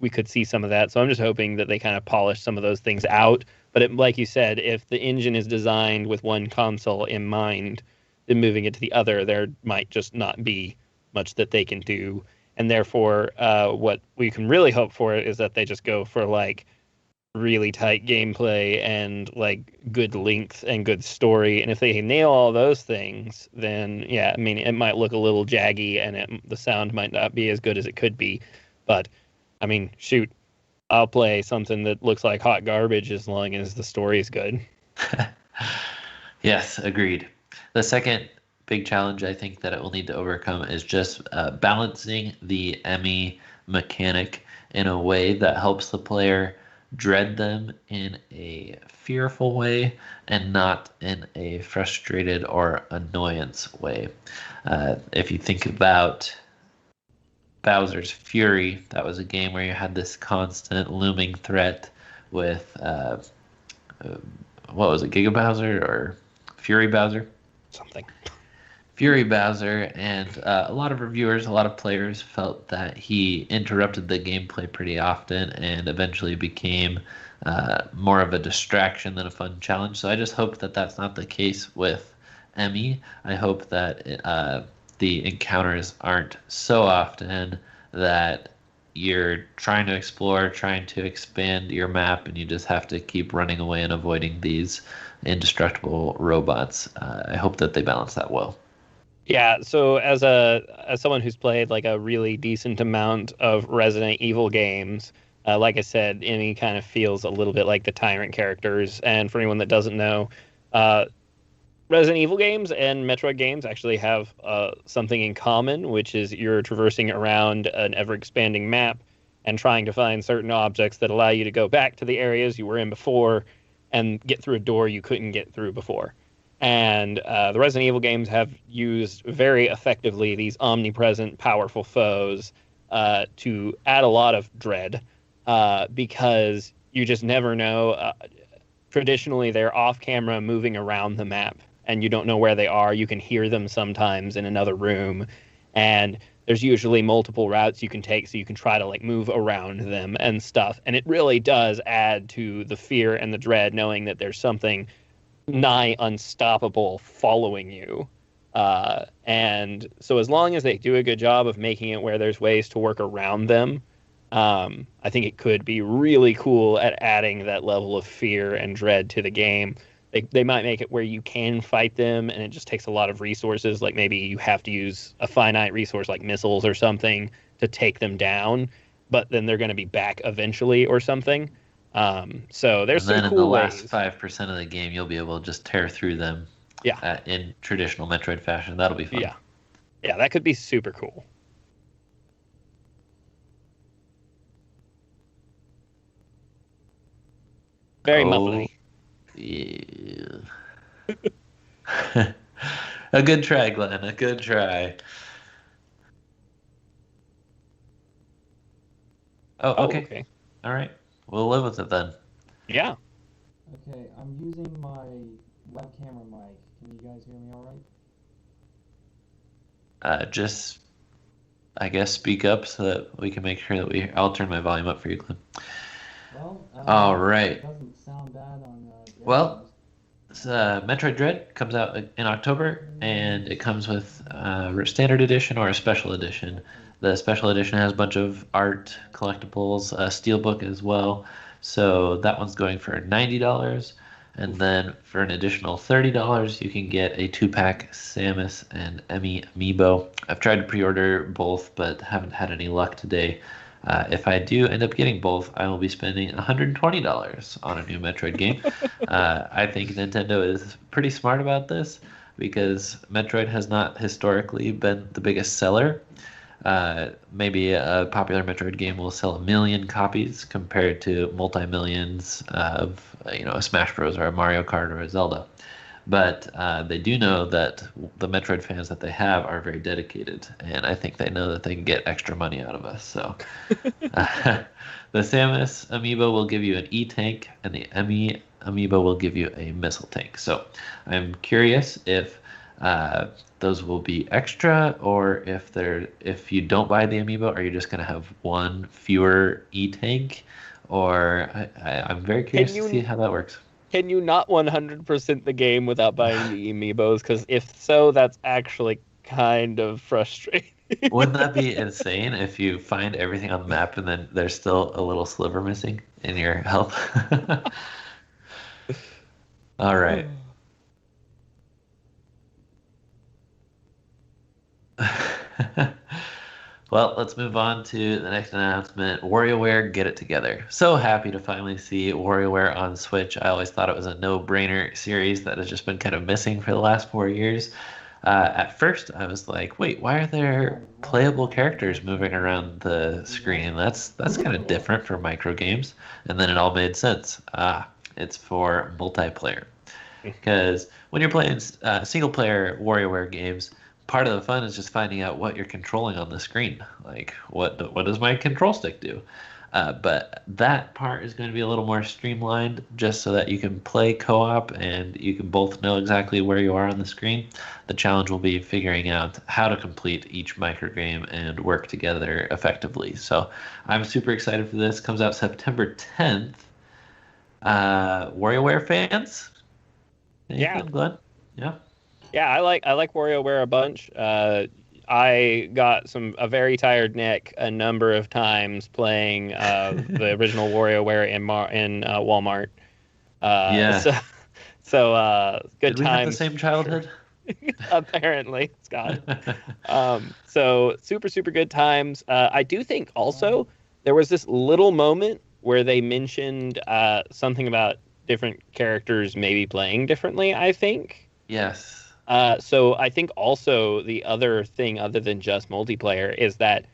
we could see some of that. So I'm just hoping that they kind of polish some of those things out. But like you said, if the engine is designed with one console in mind, then moving it to the other, there might just not be much that they can do. And therefore, what we can really hope for is that they just go for like really tight gameplay and like good length and good story. And if they nail all those things, then yeah, I mean, it might look a little jaggy and the sound might not be as good as it could be. But I mean, shoot, I'll play something that looks like hot garbage as long as the story is good. Yes, agreed. The second big challenge I think that it will need to overcome is just balancing the Emmy mechanic in a way that helps the player dread them in a fearful way and not in a frustrated or annoyance way. If you think about Bowser's Fury, that was a game where you had this constant looming threat with what was it, Giga Bowser or Fury Bowser? Something. Fury Bowser, and a lot of reviewers, a lot of players felt that he interrupted the gameplay pretty often and eventually became more of a distraction than a fun challenge. So I just hope that that's not the case with Emmy. I hope that the encounters aren't so often that you're trying to explore, trying to expand your map, and you just have to keep running away and avoiding these indestructible robots. I hope that they balance that well. Yeah, so as someone who's played like a really decent amount of Resident Evil games, Like I said, Emmy kind of feels a little bit like the Tyrant characters. And for anyone that doesn't know, uh, Resident Evil games and Metroid games actually have something in common, which is you're traversing around an ever-expanding map and trying to find certain objects that allow you to go back to the areas you were in before and get through a door you couldn't get through before. And the Resident Evil games have used very effectively these omnipresent, powerful foes to add a lot of dread because you just never know. Traditionally, they're off camera moving around the map, and you don't know where they are. You can hear them sometimes in another room, and there's usually multiple routes you can take, so you can try to like move around them and stuff. And it really does add to the fear and the dread, knowing that there's something nigh unstoppable following you. And so as long as they do a good job of making it where there's ways to work around them, I think it could be really cool at adding that level of fear and dread to the game. They might make it where you can fight them and it just takes a lot of resources. Like maybe you have to use a finite resource like missiles or something to take them down, but then they're going to be back eventually or something. So there's some cool ways. And then in the last 5% of the game, you'll be able to just tear through them. Yeah. In traditional Metroid fashion. That'll be fun. Yeah. Yeah, that could be super cool. Very muffly. Yeah. A good try, Glenn. A good try. Oh, okay. All right. We'll live with it then. Yeah. Okay, I'm using my web camera mic. Can you guys hear me all right? Just, I guess, speak up so that we can make sure that I'll turn my volume up for you, Glenn. Well, all right. It doesn't sound bad on well, Metroid Dread comes out in October, and it comes with a standard edition or a special edition. The special edition has a bunch of art, collectibles, a steelbook as well. So that one's going for $90. And then for an additional $30, you can get a 2-pack Samus and Emmy amiibo. I've tried to pre-order both, but haven't had any luck today. If I do end up getting both, I will be spending $120 on a new Metroid game. I think Nintendo is pretty smart about this because Metroid has not historically been the biggest seller. Maybe a popular Metroid game will sell 1 million copies compared to multi-millions of a Smash Bros. Or a Mario Kart or a Zelda. But they do know that the Metroid fans that they have are very dedicated, and I think they know that they can get extra money out of us. So the Samus amiibo will give you an E-tank, and the Emmy amiibo will give you a missile tank. So I'm curious if those will be extra, or if you don't buy the amiibo, are you just going to have one fewer E-tank? Or I'm very curious to see how that works. Can you not 100% the game without buying the amiibos? Because if so, that's actually kind of frustrating. Wouldn't that be insane if you find everything on the map and then there's still a little sliver missing in your health? All right. Well, let's move on to the next announcement. Warioware Get It Together. So happy to finally see Warioware on Switch. I always thought it was a no-brainer series that has just been kind of missing for the last 4 years. At first, I was like, wait, why are there playable characters moving around the screen? That's kind of different for micro games. And then it all made sense. It's for multiplayer. Because when you're playing single-player WarioWare games, part of the fun is just finding out what you're controlling on the screen. Like, what does my control stick do? But that part is going to be a little more streamlined just so that you can play co-op and you can both know exactly where you are on the screen. The challenge will be figuring out how to complete each microgame and work together effectively. So I'm super excited for this. Comes out September 10th. WarioWare fans? Yeah. Glenn? Yeah. Yeah, I like WarioWare a bunch. I got a very tired neck a number of times playing the original WarioWare in Walmart. Yeah. So good times. Did we have the same childhood? Apparently, Scott. So super good times. I do think also there was this little moment where they mentioned something about different characters maybe playing differently, I think. Yes. So I think also the other thing, other than just multiplayer, is that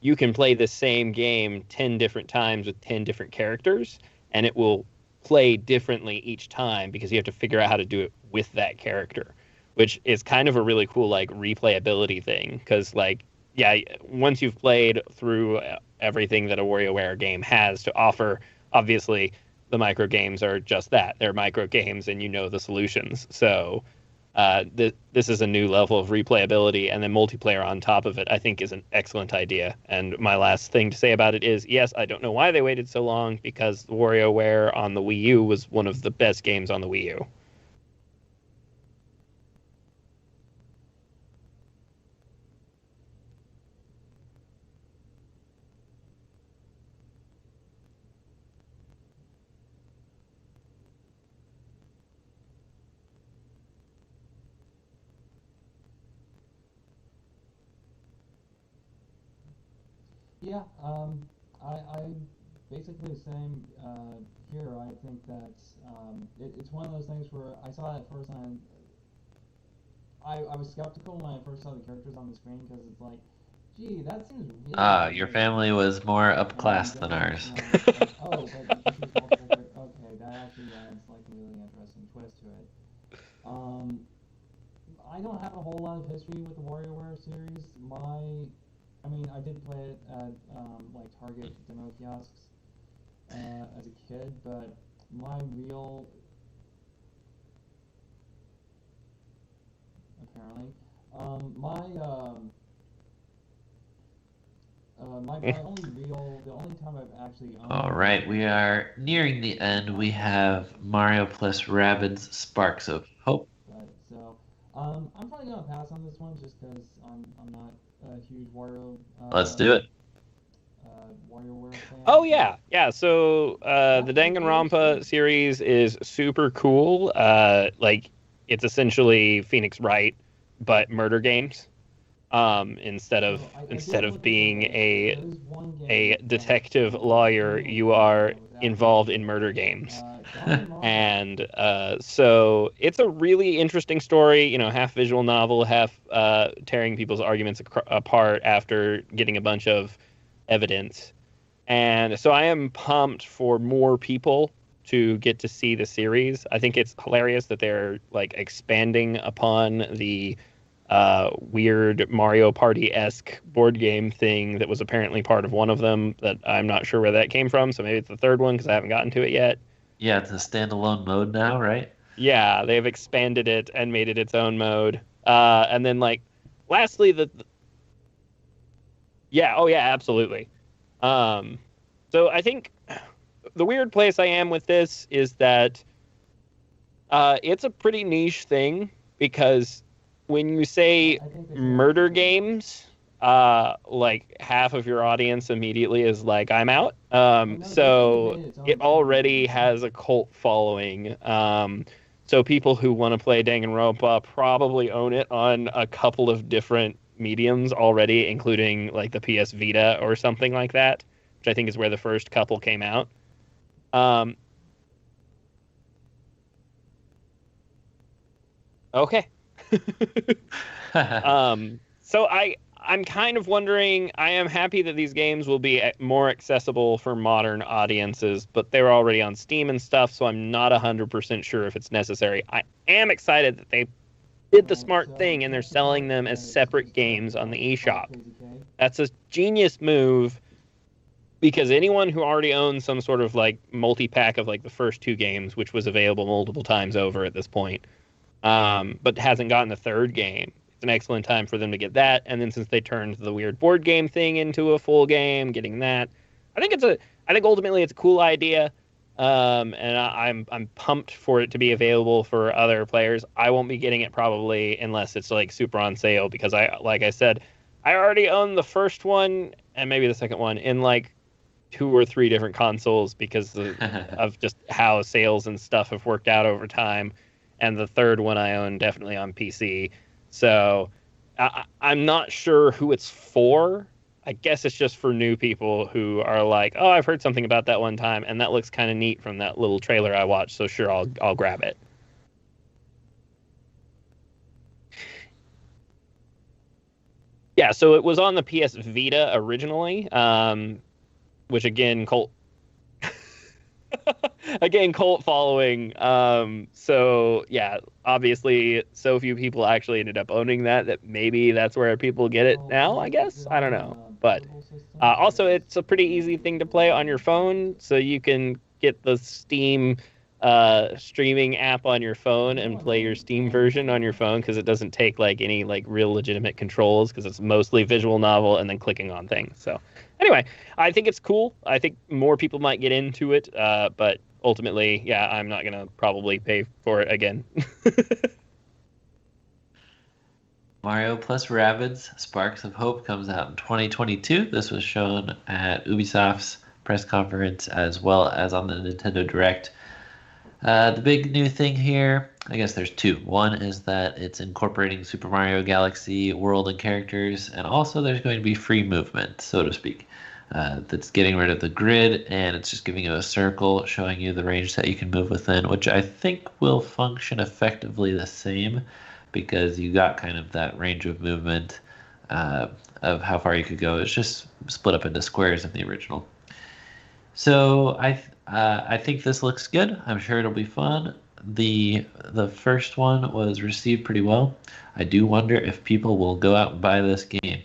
you can play the same game 10 different times with 10 different characters, and it will play differently each time because you have to figure out how to do it with that character, which is kind of a really cool like replayability thing. Because like, yeah, once you've played through everything that a WarioWare game has to offer, obviously the micro games are just that. They're micro games, and you know the solutions. So this is a new level of replayability, and then multiplayer on top of it, I think, is an excellent idea. And my last thing to say about it is, yes, I don't know why they waited so long, because WarioWare on the Wii U was one of the best games on the Wii U. Yeah, I basically the same here. I think that it's one of those things where I saw it at first and I was skeptical when I first saw the characters on the screen because it's like, gee, that seems really Your weird. family was more up And class than then, ours. it's like, oh, but you can choose multiple characters. Okay, that actually adds like a really interesting twist to it. Um, I don't have a whole lot of history with the WarioWare series. I mean, I did play it at like Target demo kiosks as a kid, but my real, apparently, my only the only time I've actually All owned right, we are nearing the end. We have Mario plus Rabbids Sparks of Hope. but so I'm probably gonna pass on this one just because I'm not a huge Let's do it. WarioWare fan. Oh yeah, yeah. So the That's Danganronpa interesting. series is super cool. Like it's essentially Phoenix Wright, but murder games. Instead of So I instead did of look into being this. There is one a game that detective came out lawyer, similar you to this are that was actually involved in good. murder games. Danganronpa. And so it's a really interesting story, you know, half visual novel, half tearing people's arguments apart after getting a bunch of evidence. And so I am pumped for more people to get to see the series. I think it's hilarious that they're like expanding upon the weird Mario Party-esque board game thing that was apparently part of one of them that I'm not sure where that came from. So maybe it's the third one because I haven't gotten to it yet. Yeah, it's a standalone mode now, right? Yeah, they've expanded it and made it its own mode. And then like, lastly, yeah, oh yeah, absolutely. Um, so I think the weird place I am with this is that it's a pretty niche thing because when you say I think they should murder expand it. games, like half of your audience immediately is like, I'm out. But no, they already So made its it own already series. has a cult following. So people who want to play Danganronpa probably own it on a couple of different mediums already, including like the PS Vita or something like that, which I think is where the first couple came out. Um, okay. So I'm kind of wondering. I am happy that these games will be more accessible for modern audiences, but they're already on Steam and stuff, so I'm not 100% sure if it's necessary. I am excited that they did the Right, smart so thing and they're just to start, selling them as separate just to start games this on off, the eShop. Crazy K. That's a genius move because anyone who already owns some sort of like multi-pack of like the first two games, which was available multiple times over at this point, but hasn't gotten the third game. It's an excellent time for them to get that. And then since they turned the weird board game thing into a full game, getting that, I think ultimately it's a cool idea. And I'm pumped for it to be available for other players. I won't be getting it probably unless it's like super on sale because like I said, I already own the first one and maybe the second one in like two or three different consoles because of just how sales and stuff have worked out over time. And the third one I own definitely on PC. So I'm not sure who it's for. I guess it's just for new people who are like, oh, I've heard something about that one time, and that looks kind of neat from that little trailer I watched. So sure, I'll grab it. Yeah, so it was on the PS Vita originally, which again, cult following. So yeah, obviously, so few people actually ended up owning that maybe that's where people get it now. I guess I don't know, but also it's a pretty easy thing to play on your phone, so you can get the Steam streaming app on your phone and play your Steam version on your phone because it doesn't take like any like real legitimate controls because it's mostly visual novel and then clicking on things. So anyway, I think it's cool. I think more people might get into it, but ultimately, yeah, I'm not gonna probably pay for it again. Mario plus Rabbids Sparks of Hope comes out in 2022. This was shown at Ubisoft's press conference as well as on the Nintendo Direct. The big new thing here, I guess there's two. One is that it's incorporating Super Mario Galaxy world and characters, and also there's going to be free movement, so to speak. That's getting rid of the grid, and it's just giving you a circle showing you the range that you can move within, which I think will function effectively the same because you got kind of that range of movement of how far you could go. It's just split up into squares in the original. So I think this looks good. I'm sure it'll be fun. The first one was received pretty well. I do wonder if people will go out and buy this game.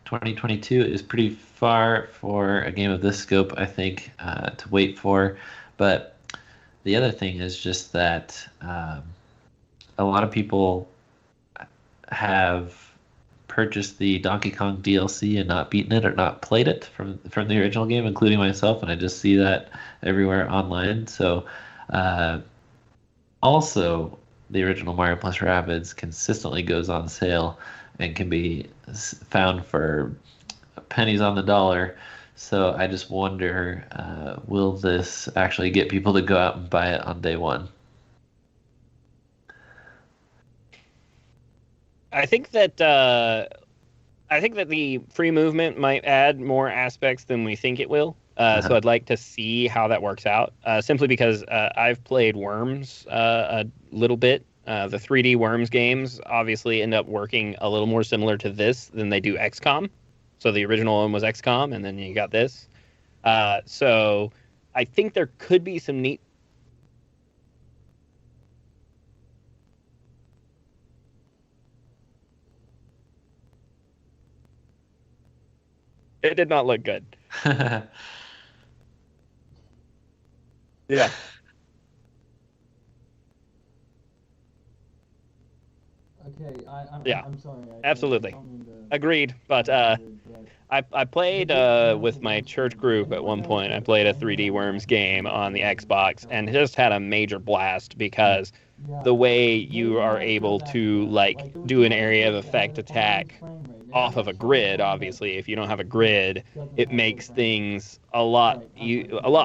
2022 is pretty far for a game of this scope, I think, to wait for. But the other thing is just that a lot of people have purchased the Donkey Kong DLC and not beaten it or not played it from the original game, including myself, and I just see that everywhere online. So also the original Mario plus Rabbids consistently goes on sale and can be found for pennies on the dollar. So I just wonder, will this actually get people to go out and buy it on day one? I think that the free movement might add more aspects than we think it will. So I'd like to see how that works out. Simply because I've played Worms a little bit. The 3D Worms games obviously end up working a little more similar to this than they do XCOM. So the original one was XCOM, and then you got this. So I think there could be some neat. It did not look good. Yeah. Okay, Yeah. I'm sorry. Absolutely. don't mean to- Agreed. But I played with my church group at one point. I played a 3D Worms game on the Xbox and just had a major blast because the way you are able to like do an area of effect attack off of a grid, obviously, if you don't have a grid, it makes things a lot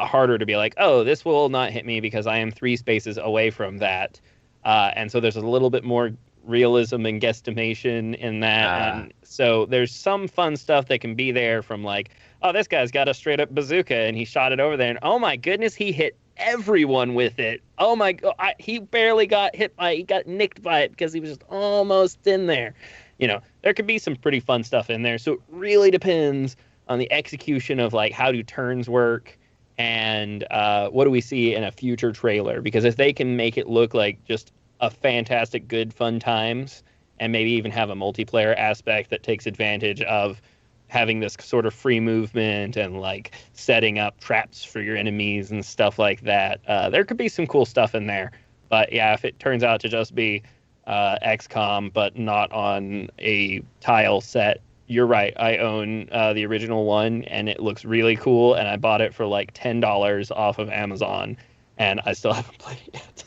harder to be like, oh, this will not hit me because I am 3 spaces away from that. And so there's a little bit more realism and guesstimation in that. And so there's some fun stuff that can be there from like, oh, this guy's got a straight up bazooka and he shot it over there. And oh my goodness, he hit everyone with it. Oh my God, he barely got hit by it. He got nicked by it because he was just almost in there. You know, there could be some pretty fun stuff in there. So it really depends on the execution of like how do turns work and what do we see in a future trailer. Because if they can make it look like just a fantastic, good, fun times, and maybe even have a multiplayer aspect that takes advantage of having this sort of free movement and like setting up traps for your enemies and stuff like that. There could be some cool stuff in there. But yeah, if it turns out to just be XCOM, but not on a tile set, you're right. I own the original one, and it looks really cool, and I bought it for like $10 off of Amazon, and I still haven't played it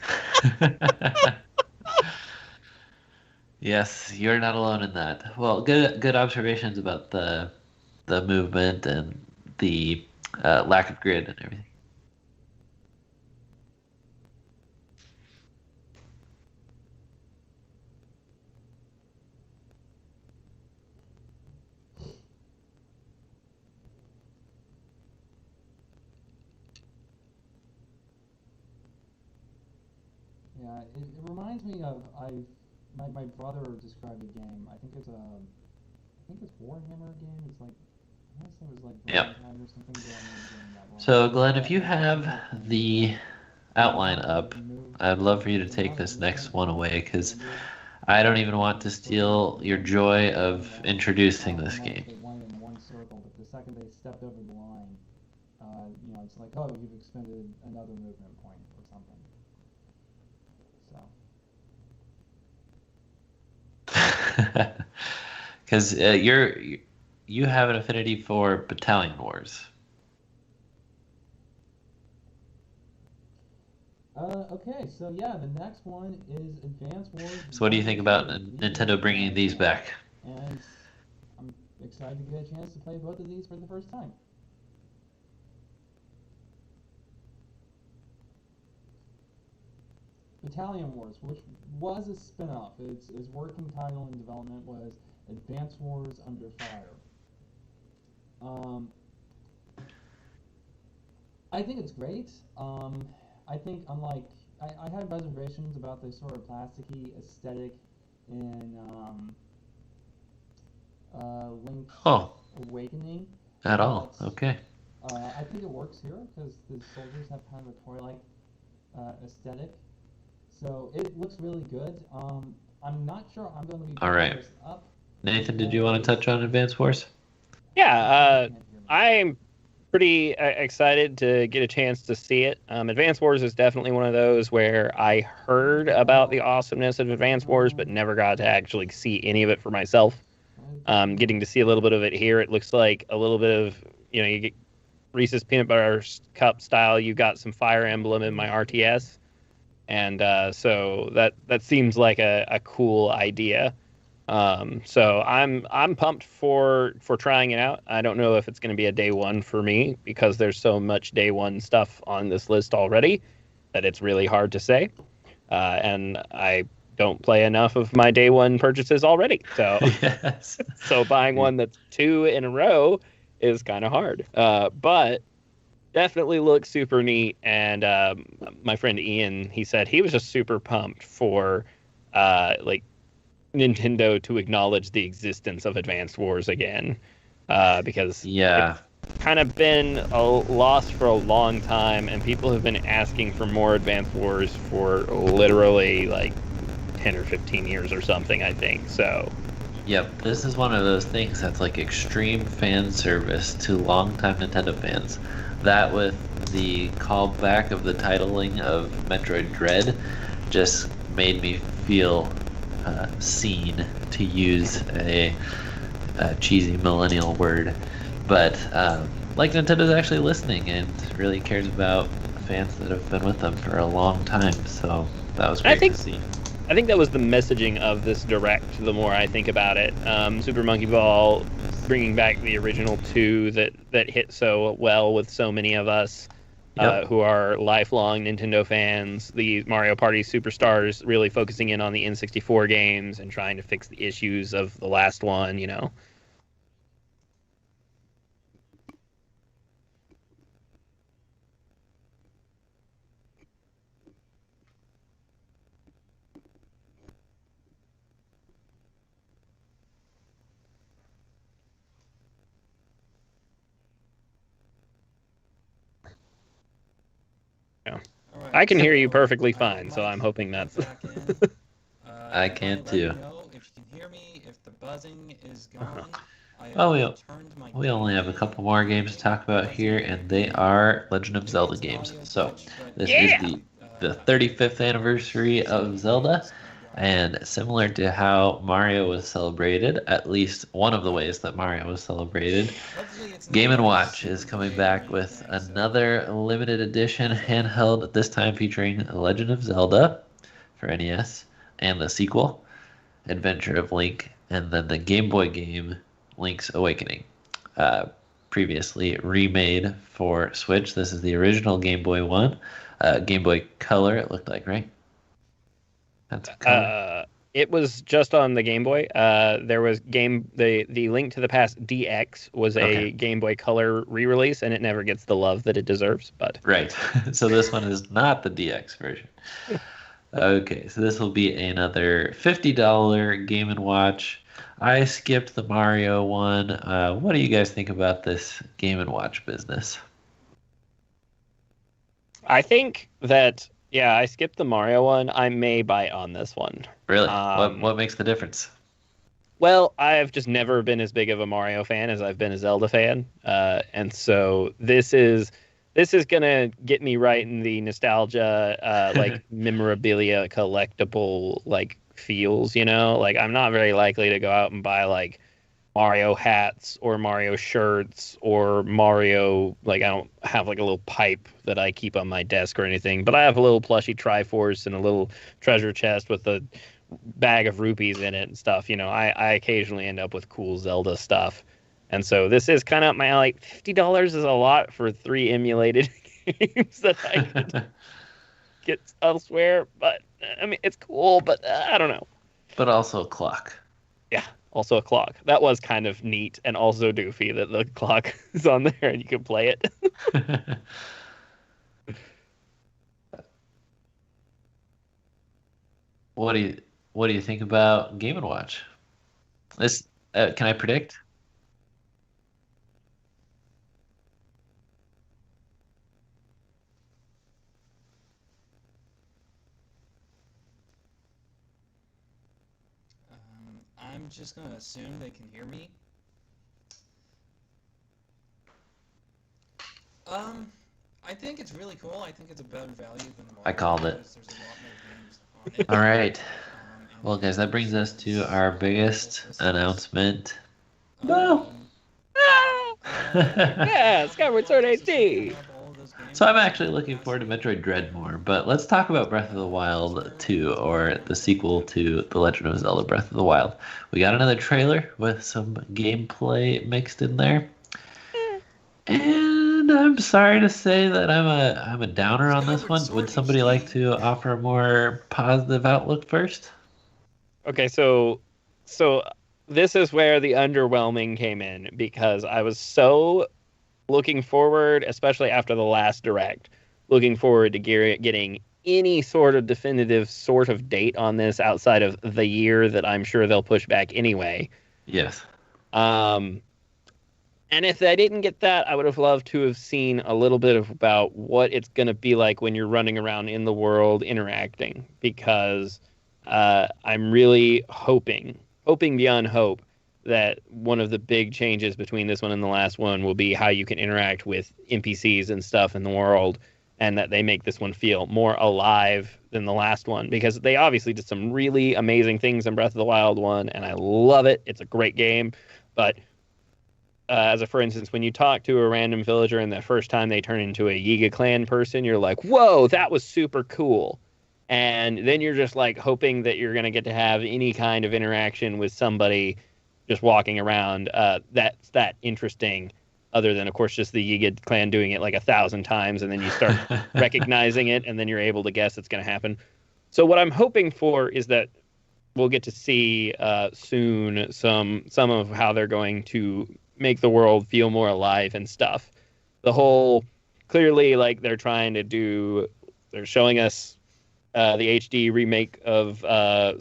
yet. Yes, you're not alone in that. Well, good observations about the movement and the lack of grid and everything. Yeah, it reminds me of my brother described a game. I think it's Warhammer game. It's like I want to say it was like Yep. Vermintide or something. But I may be getting that wrong. So, Glenn, if you But have the outline up, I'd love for you to take this the next one away, because I don't even want to steal your joy of introducing this game. They went in one circle, but the second they stepped over the line, it's like, oh, you've expended another movement point or something. So. Because you have an affinity for Battalion Wars. Okay, so yeah, the next one is Advance Wars. So what do you think about Nintendo bringing these back? And I'm excited to get a chance to play both of these for the first time. Battalion Wars, which was a spin-off. Its working title in development was Advance Wars Under Fire. I think it's great. I think unlike I had reservations about the sort of plasticky aesthetic in Link's Awakening. At all? Okay. I think it works here because the soldiers have kind of a toy-like aesthetic. So it looks really good. I'm not sure I'm going to be picking this up. Nathan, did you want to touch on Advance Wars? Yeah, I'm pretty excited to get a chance to see it. Advance Wars is definitely one of those where I heard about the awesomeness of Advance Wars, but never got to actually see any of it for myself. Getting to see a little bit of it here, it looks like a little bit of, you get Reese's Peanut Butter Cup style. You got some Fire Emblem in my RTS. And so that seems like a cool idea. So I'm pumped for trying it out. I don't know if it's going to be a day one for me because there's so much day one stuff on this list already that it's really hard to say. And I don't play enough of my day one purchases already. So Yes. So buying one that's 2 in a row is kind of hard. But definitely looks super neat. And my friend Ian, he said he was just super pumped for Nintendo to acknowledge the existence of Advanced Wars again, because it's kind of been a loss for a long time, and people have been asking for more Advanced Wars for literally 10 or 15 years or something, I think. So Yep, this is one of those things that's like extreme fan service to longtime Nintendo fans. That with the callback of the titling of Metroid Dread just made me feel seen, to use a cheesy millennial word. But Nintendo's actually listening and really cares about fans that have been with them for a long time. So that was great to see. I think that was the messaging of this Direct, the more I think about it. Super Monkey Ball bringing back the original 2 that hit so well with so many of us who are lifelong Nintendo fans. The Mario Party Superstars really focusing in on the N64 games and trying to fix the issues of the last one, Right, I can hear you perfectly fine, so I'm hoping that's... I can too. If you can hear me, if the buzzing is gone, Well, we only have a couple more games to talk about here, and they are Legend of Zelda games. So this is the 35th anniversary of Zelda, and similar to how Mario was celebrated, at least one of the ways that Mario was celebrated, Game & Watch is coming back with another limited edition handheld, this time featuring Legend of Zelda for NES, and the sequel, Adventure of Link, and then the Game Boy game, Link's Awakening. Previously remade for Switch. This is the original Game Boy one. Game Boy Color, it looked like, right? That's a color. It was just on the Game Boy. There was the Link to the Past DX was a Game Boy Color re-release, and it never gets the love that it deserves. But right. So this one is not the DX version. Okay, so this will be another $50 Game & Watch. I skipped the Mario one. What do you guys think about this Game & Watch business? I think that, yeah, I skipped the Mario one. I may bite on this one. Really? What makes the difference? Well, I've just never been as big of a Mario fan as I've been a Zelda fan, and so this is gonna get me right in the nostalgia, like memorabilia collectible like feels. Like I'm not very likely to go out and buy like Mario hats or Mario shirts or Mario, like I don't have like a little pipe that I keep on my desk or anything, but I have a little plushy Triforce and a little treasure chest with a bag of rupees in it and stuff. I occasionally end up with cool Zelda stuff. And so this is kind of my, like, $50 is a lot for 3 emulated games that I could get elsewhere. But, I mean, it's cool, but I don't know. But also a clock. Yeah, also a clock. That was kind of neat and also doofy that the clock is on there and you can play it. What do you think about Game & Watch? This can I predict? I'm just gonna assume they can hear me. I think it's really cool. I think it's a better value than the Mario. I called it. There's a lot more games on it. All right. And Well, guys, that brings us to our biggest announcement. Um, Well. Yeah, Skyward Sword HD. So I'm actually looking forward to Metroid Dread more, but let's talk about Breath of the Wild 2, or the sequel to The Legend of Zelda Breath of the Wild. We got another trailer with some gameplay mixed in there. And I'm sorry to say that I'm a downer on this one. Would somebody like to offer a more positive outlook first? Okay, so this is where the underwhelming came in because I was so looking forward, especially after the last Direct, looking forward to getting any sort of definitive sort of date on this outside of the year that I'm sure they'll push back anyway. Yes. And if I didn't get that, I would have loved to have seen a little bit about what it's going to be like when you're running around in the world interacting, because I'm really hoping beyond hope that one of the big changes between this one and the last one will be how you can interact with NPCs and stuff in the world, and that they make this one feel more alive than the last one, because they obviously did some really amazing things in Breath of the Wild 1, and I love it. It's a great game, but for instance, when you talk to a random villager and the first time they turn into a Yiga clan person, you're like, whoa, that was super cool. And then you're just like hoping that you're going to get to have any kind of interaction with somebody just walking around that's that interesting, other than, of course, just the Yiga clan doing it like 1,000 times, and then you start recognizing it, and then you're able to guess it's going to happen. So what I'm hoping for is that we'll get to see soon some of how they're going to make the world feel more alive and stuff. The whole, clearly, like, they're showing us the HD remake of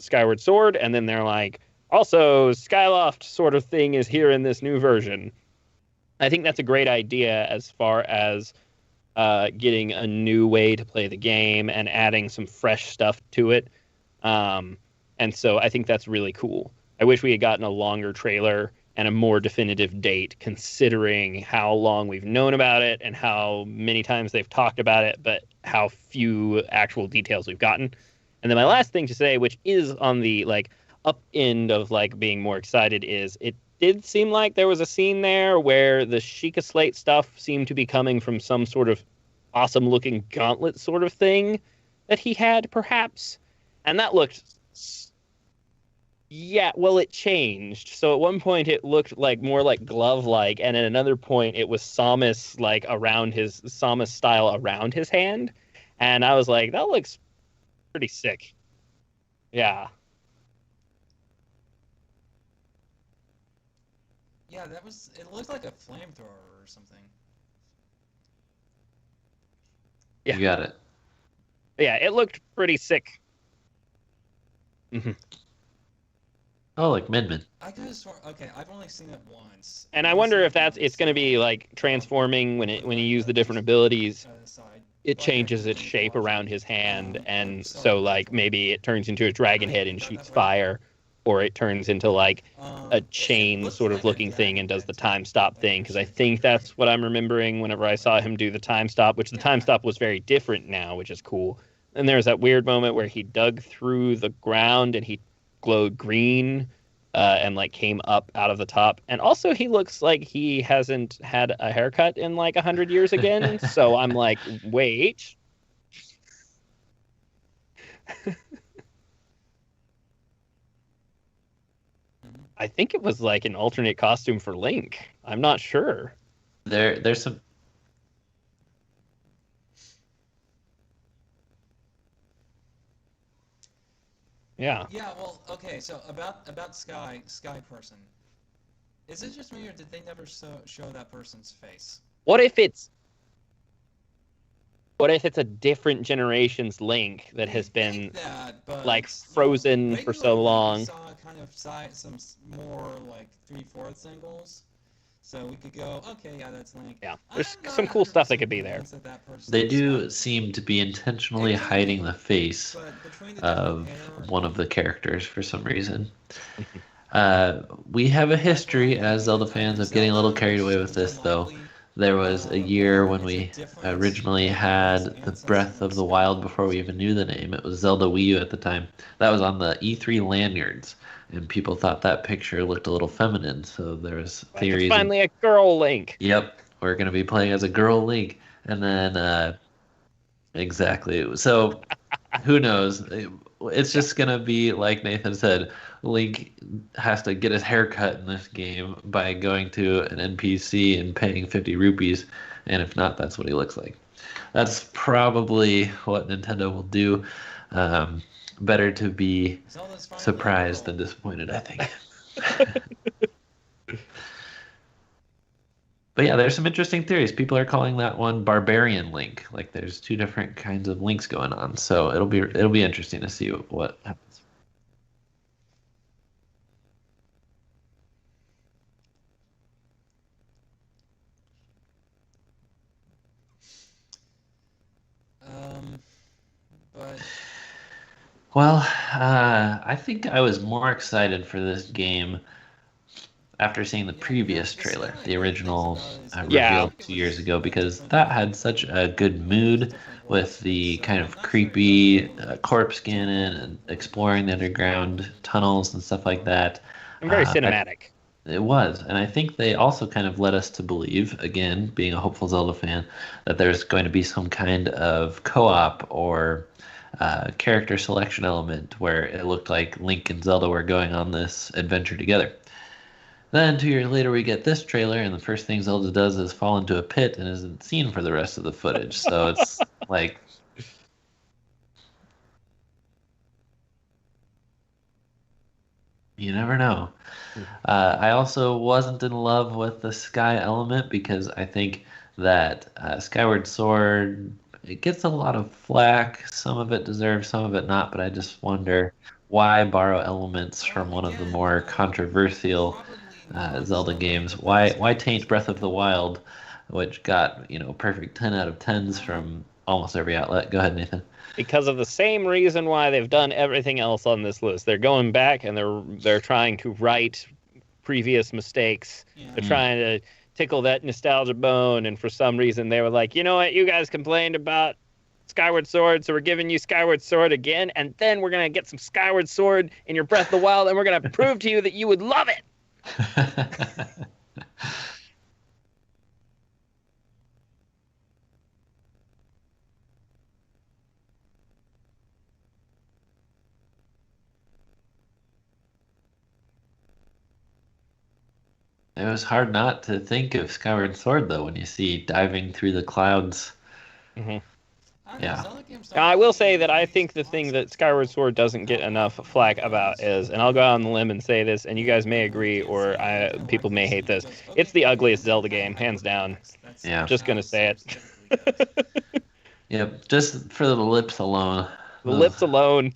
Skyward Sword, and then they're like, also, Skyloft sort of thing is here in this new version. I think that's a great idea as far as getting a new way to play the game and adding some fresh stuff to it. And so I think that's really cool. I wish we had gotten a longer trailer and a more definitive date, considering how long we've known about it and how many times they've talked about it, but how few actual details we've gotten. And then my last thing to say, which is on the like up end of like being more excited, is it did seem like there was a scene there where the Sheikah Slate stuff seemed to be coming from some sort of awesome looking gauntlet sort of thing that he had, perhaps. And that looked, yeah, well, it changed. So at one point it looked like more like glove-like, and at another point it was Samus like around his Samus style around his hand. And I was like, that looks pretty sick. Yeah. Yeah, it looked like a flamethrower or something. Yeah. You got it. Yeah, it looked pretty sick. Mhm. Oh, like Midman. I could have sworn. Okay, I've only seen it once. And I wonder if it's going to be like transforming when you use the different abilities. It changes its shape around his hand, and so like maybe it turns into a dragon head and shoots fire, or it turns into like a chain sort of looking thing and does the time stop thing. Because I think that's what I'm remembering whenever I saw him do the time stop, which the time stop was very different now, which is cool. And there's that weird moment where he dug through the ground and he glowed green. And like came up out of the top, and also he looks like he hasn't had a haircut in like 100 years again. So I'm like, wait. I think it was like an alternate costume for Link. I'm not sure. There's some. Yeah. Yeah, well, okay, so about Sky person. Is it just me, or did they never show that person's face? What if it's a different generation's Link that has been like frozen for so long? We saw kind of some more like 3/4 angles. So we could go, okay, yeah, that's Link. Yeah, there's some cool stuff that could be there. They do seem to be intentionally hiding the face of one of the characters for some reason. We have a history as Zelda fans of getting a little carried away with this, though. There was a year when we originally had the Breath of the Wild before we even knew the name. It was Zelda Wii U at the time. That was on the E3 lanyards, and people thought that picture looked a little feminine, so there was theories. It's finally a girl Link. Yep, we're going to be playing as a girl Link. And then, exactly. So, who knows? It's just going to be, like Nathan said, Link has to get his hair cut in this game by going to an NPC and paying 50 rupees. And if not, that's what he looks like. That's probably what Nintendo will do. Better to be surprised than disappointed, I think. But yeah, there's some interesting theories. People are calling that one Barbarian Link. Like there's two different kinds of links going on. So it'll be interesting to see what happens. Well, I think I was more excited for this game after seeing the previous trailer, the original reveal 2 years ago, because that had such a good mood with the kind of creepy corpse scanning and exploring the underground tunnels and stuff like that. And very cinematic. It was, and I think they also kind of led us to believe, again, being a hopeful Zelda fan, that there's going to be some kind of co-op or character selection element where it looked like Link and Zelda were going on this adventure together. Then 2 years later, we get this trailer, and the first thing Zelda does is fall into a pit and isn't seen for the rest of the footage. So it's like, you never know. I also wasn't in love with the sky element because I think that Skyward Sword, it gets a lot of flack. Some of it deserves, some of it not, but I just wonder why borrow elements from one of the more controversial Zelda games. Why taint Breath of the Wild, which got perfect 10 out of 10s from almost every outlet? Go ahead, Nathan. Because of the same reason why they've done everything else on this list. They're going back and they're trying to right previous mistakes. Yeah. They're trying to tickle that nostalgia bone, and for some reason they were like, you know what, you guys complained about Skyward Sword, so we're giving you Skyward Sword again, and then we're going to get some Skyward Sword in your Breath of the Wild, and we're going to prove to you that you would love it. It was hard not to think of Skyward Sword, though, when you see diving through the clouds. Mm-hmm. Yeah. Now, I will say that I think the thing that Skyward Sword doesn't get enough flack about is, and I'll go out on the limb and say this, and you guys may agree or people may hate this, it's the ugliest Zelda game, hands down. Yeah. Just going to say it. Yep, just for the lips alone. The lips alone.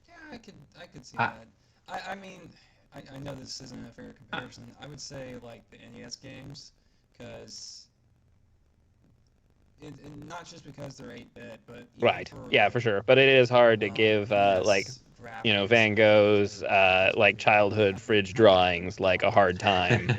Yeah, I could see I, that. I mean, I know this isn't a fair comparison. I would say like the NES games, because not just because they're 8-bit, but even Right. for Yeah, like for sure. But it is hard to give like, NES graphics Van compared to Gogh's actual like childhood fridge drawings like a hard time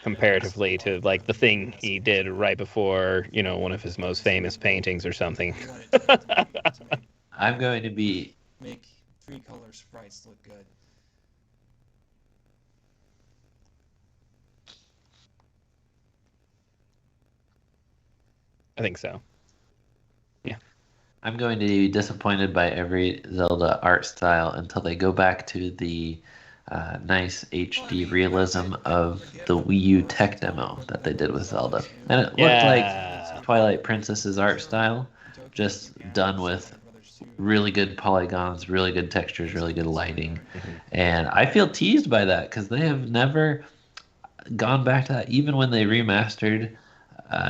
comparatively to like the thing he did right before, one of his most famous paintings or something. what it took to I'm going to be make 3-color sprites look good. I think so. Yeah. I'm going to be disappointed by every Zelda art style until they go back to the nice HD realism of the Wii U tech demo that they did with Zelda. And it looked like Yeah. Twilight Princess's art style, just done with really good polygons, really good textures, really good lighting. Mhm. And I feel teased by that because they have never gone back to that. Even when they remastered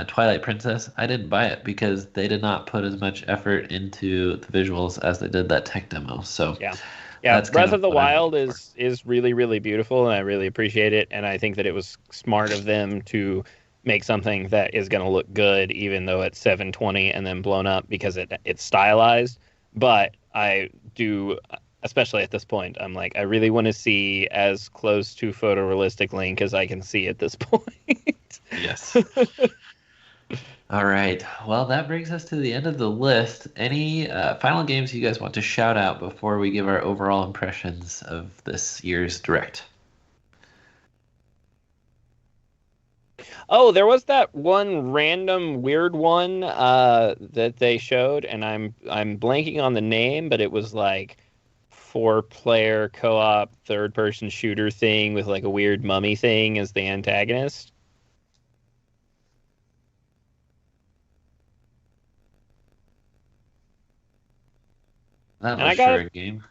Twilight Princess, I didn't buy it because they did not put as much effort into the visuals as they did that tech demo. So Yeah. Yeah, that's kind Breath of of the what I'm Wild looking for. is really, really beautiful, and I really appreciate it. And I think that it was smart of them to make something that is going to look good, even though it's 720 and then blown up because it's stylized. But I do, especially at this point, I'm like, I really want to see as close to photorealistic Link as I can see at this point. Yes. All right. Well, that brings us to the end of the list. Any final games you guys want to shout out before we give our overall impressions of this year's Direct? Oh, there was that one random weird one that they showed, and I'm blanking on the name, but it was like 4-player co-op third-person shooter thing with like a weird mummy thing as the antagonist. That And was sure a game.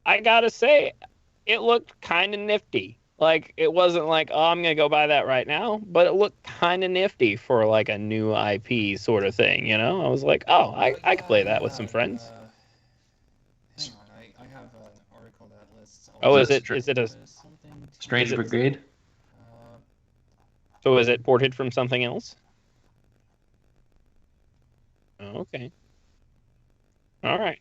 I gotta say, it looked kind of nifty. Like it wasn't like, oh, I'm gonna go buy that right now, but it looked kind of nifty for like a new IP sort of thing. I was like, oh, I could play that with some friends. Hang on, I have an article that lists all Oh, Was the it games. is it a There's something is Strange it Brigade? uh, so is it ported from something else? Oh, okay. All right.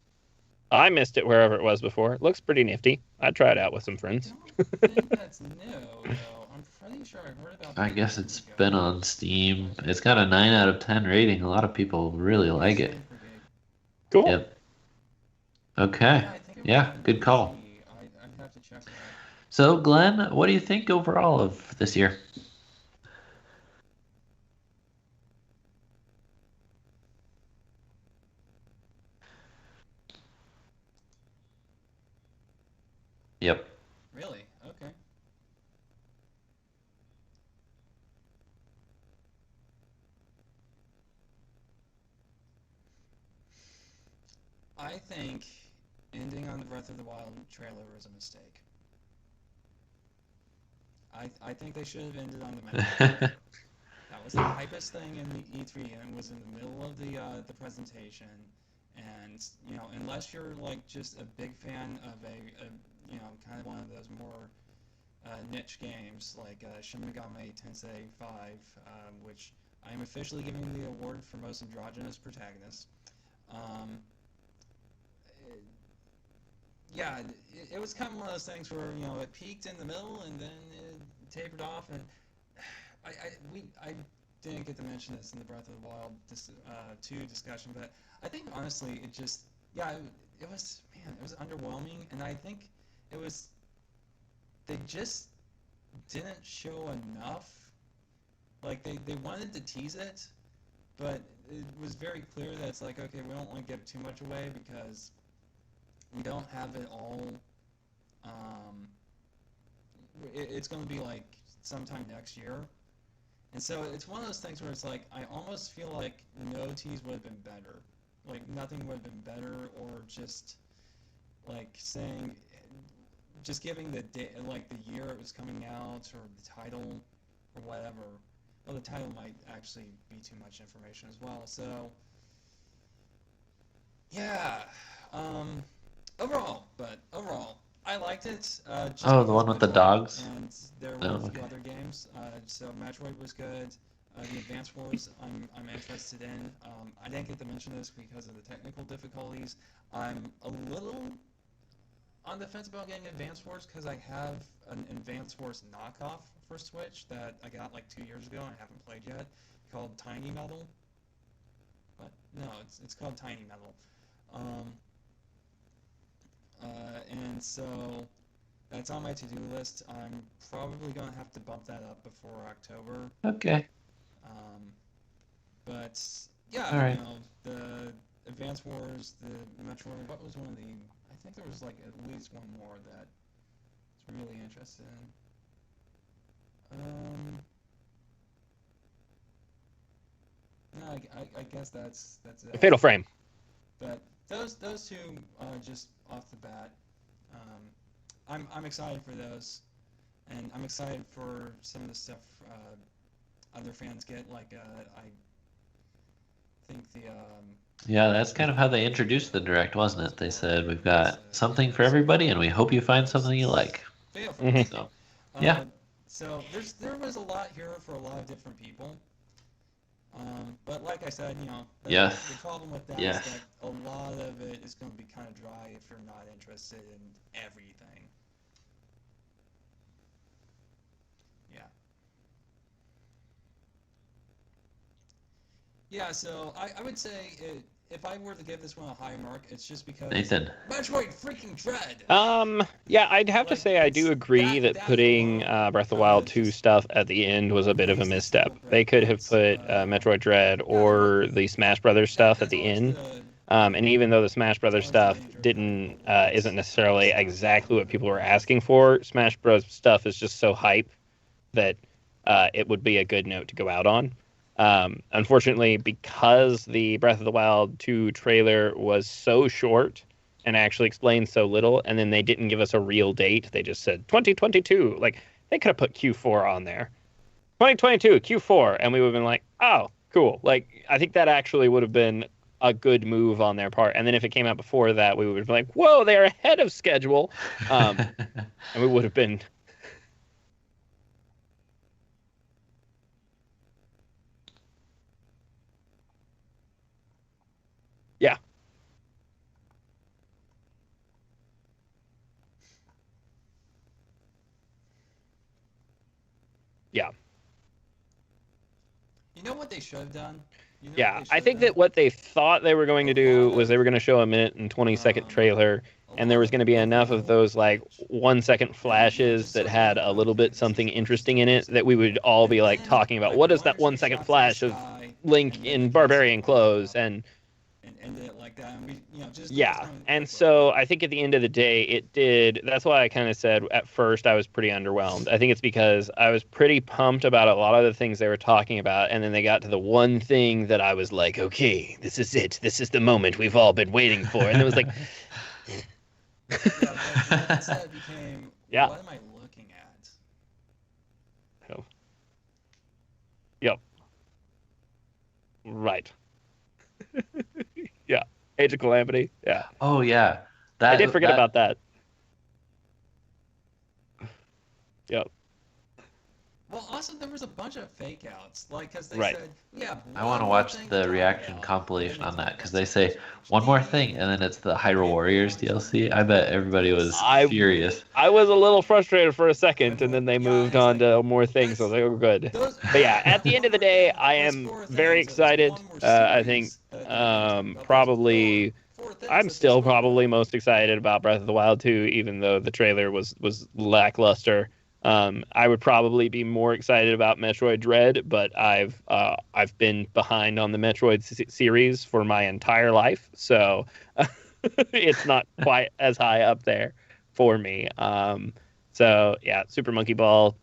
I missed it wherever it was before. It looks pretty nifty. I'd try it out with some I friends. don't think that's new, though. I'm pretty sure I heard about I that guess years it's ago. been on Steam. It's got a 9 out of 10 rating. A lot of people really like it. Strange Brigade. Cool. Yep. Okay. Yeah, I think it was Yeah, on good call. PC. I'd have to check that. So, Glenn, what do you think overall of this year? Yep. Really? Okay. I think ending on the Breath of the Wild trailer was a mistake. I think they should have ended on the Metroid trailer. That was the hypest thing in the E3, and it was in the middle of the presentation. And unless you're like just a big fan of a kind of one of those more niche games like Shin Megami Tensei 5, which I am officially giving the award for most androgynous protagonist. Um, yeah, it was kind of one of those things where it peaked in the middle and then it tapered off, and I didn't get to mention this in the Breath of the Wild 2 discussion, but I think honestly it just it was underwhelming, and I think it was they just didn't show enough. Like they wanted to tease it, but it was very clear that it's like, okay, we don't want to give too much away because we don't have it all. It's going to be like sometime next year, And so it's one of those things where it's like I almost feel like no tease would have been better. Like nothing would have been better, or just like saying, just giving the like the year it was coming out, or the title, or whatever. Well, the title might actually be too much information as well. So yeah, overall, I liked it. Just Oh, because the one of with the plot, dogs? and there No, were a few okay. other games. So Metroid was good. The Advance Wars, I'm interested in. I didn't get to mention this because of the technical difficulties. I'm a little on the fence about getting Advance Wars because I have an Advance Wars knockoff for Switch that I got like 2 years ago and I haven't played yet, called Tiny Metal. But no, it's called Tiny Metal. Um, and so that's on my to-do list. I'm probably gonna have to bump that up before October. Okay. Um, but yeah, All right. the Advance Wars, the Metroid. What was one of the? I think there was like at least one more that I was really interested in. No, I guess that's it. Fatal Frame. But those two just off the bat, I'm excited for those, and I'm excited for some of the stuff other fans get. Like I think the Yeah, that's kind of how they introduced the Direct, wasn't it? They said, we've got something for everybody, and we hope you find something you like. Fatal Mhm. So, yeah. So there was a lot here for a lot of different people. But like I said, Yes. the problem with that Yes. is that a lot of it is going to be kind of dry if you're not interested in everything. Yeah. Yeah, so I would say if I were to give this one a high mark, it's just because Nathan. Metroid freaking Dread. Yeah, I'd have to Like, say I do it's agree that that putting alone Breath of the Wild 2 just stuff at the end was a bit of a makes this misstep. feel They great. could have It's, put Metroid Dread or the Smash Brothers stuff at that's the always end. the And even though the Smash Brothers always the stuff danger of didn't that, isn't necessarily exactly what people were asking for, Smash Bros. Stuff is just so hype that it would be a good note to go out on. Unfortunately, because the Breath of the Wild 2 trailer was so short and actually explained so little, and then they didn't give us a real date, they just said 2022. Like, they could have put Q4 on there. 2022, Q4, and we would have been like, oh, cool. Like, I think that actually would have been a good move on their part. And then if it came out before that, we would have been like, whoa, they're ahead of schedule. And we would have been. Yeah. Yeah. You know what they should have done? You know what Yeah. they I should think have that what they thought they were going to A do lot was they of were going to show a minute and 20-second trailer, a and there lot was of going to be enough of overall those like footage. 1 second flashes Just that so you had know a how little big bit this is something going to be interesting in it sequence. that we would all be And like then talking about. like What is one that or two 1 second shots of the flash of sky, Link and then in the castle barbarian going clothes? up, And and end it like that. And we, just do a yeah, ton of and quick so I think at the end of the day, it did. That's why I kind of said at first I was pretty underwhelmed. I think it's because I was pretty pumped about a lot of the things they were talking about, and then they got to the one thing that I was like, okay, this is it. This is the moment we've all been waiting for. And it was like, Yeah, but instead it became, yeah, what am I looking at? oh, yep, right, yeah, Age of Calamity, yeah. Oh yeah, I did that forget that about that. Yep, Well, also there was a bunch of fake outs, like because they right. said, yeah, I want to one more watch thing to the talk reaction about, and then compilation they on talk that because about they some say Switch one more HD, thing, and then it's the Hyrule and Warriors relaunch of DLC. I bet everybody was I furious. I was a little frustrated for a second, and Hyrule. then they Yeah, and moved it's on like, to more things. So that's they were good. those. But yeah, at the end One of the more day, thing. I Those am four very things. It's excited. one more I think series that they're going to talk about. There's probably four things I'm that they still spoke probably about. most excited about Breath of the Wild 2, even though the trailer was lackluster. I would probably be more excited about Metroid Dread, but I've been behind on the Metroid series for my entire life, so it's not quite as high up there for me. So yeah, Super Monkey Ball,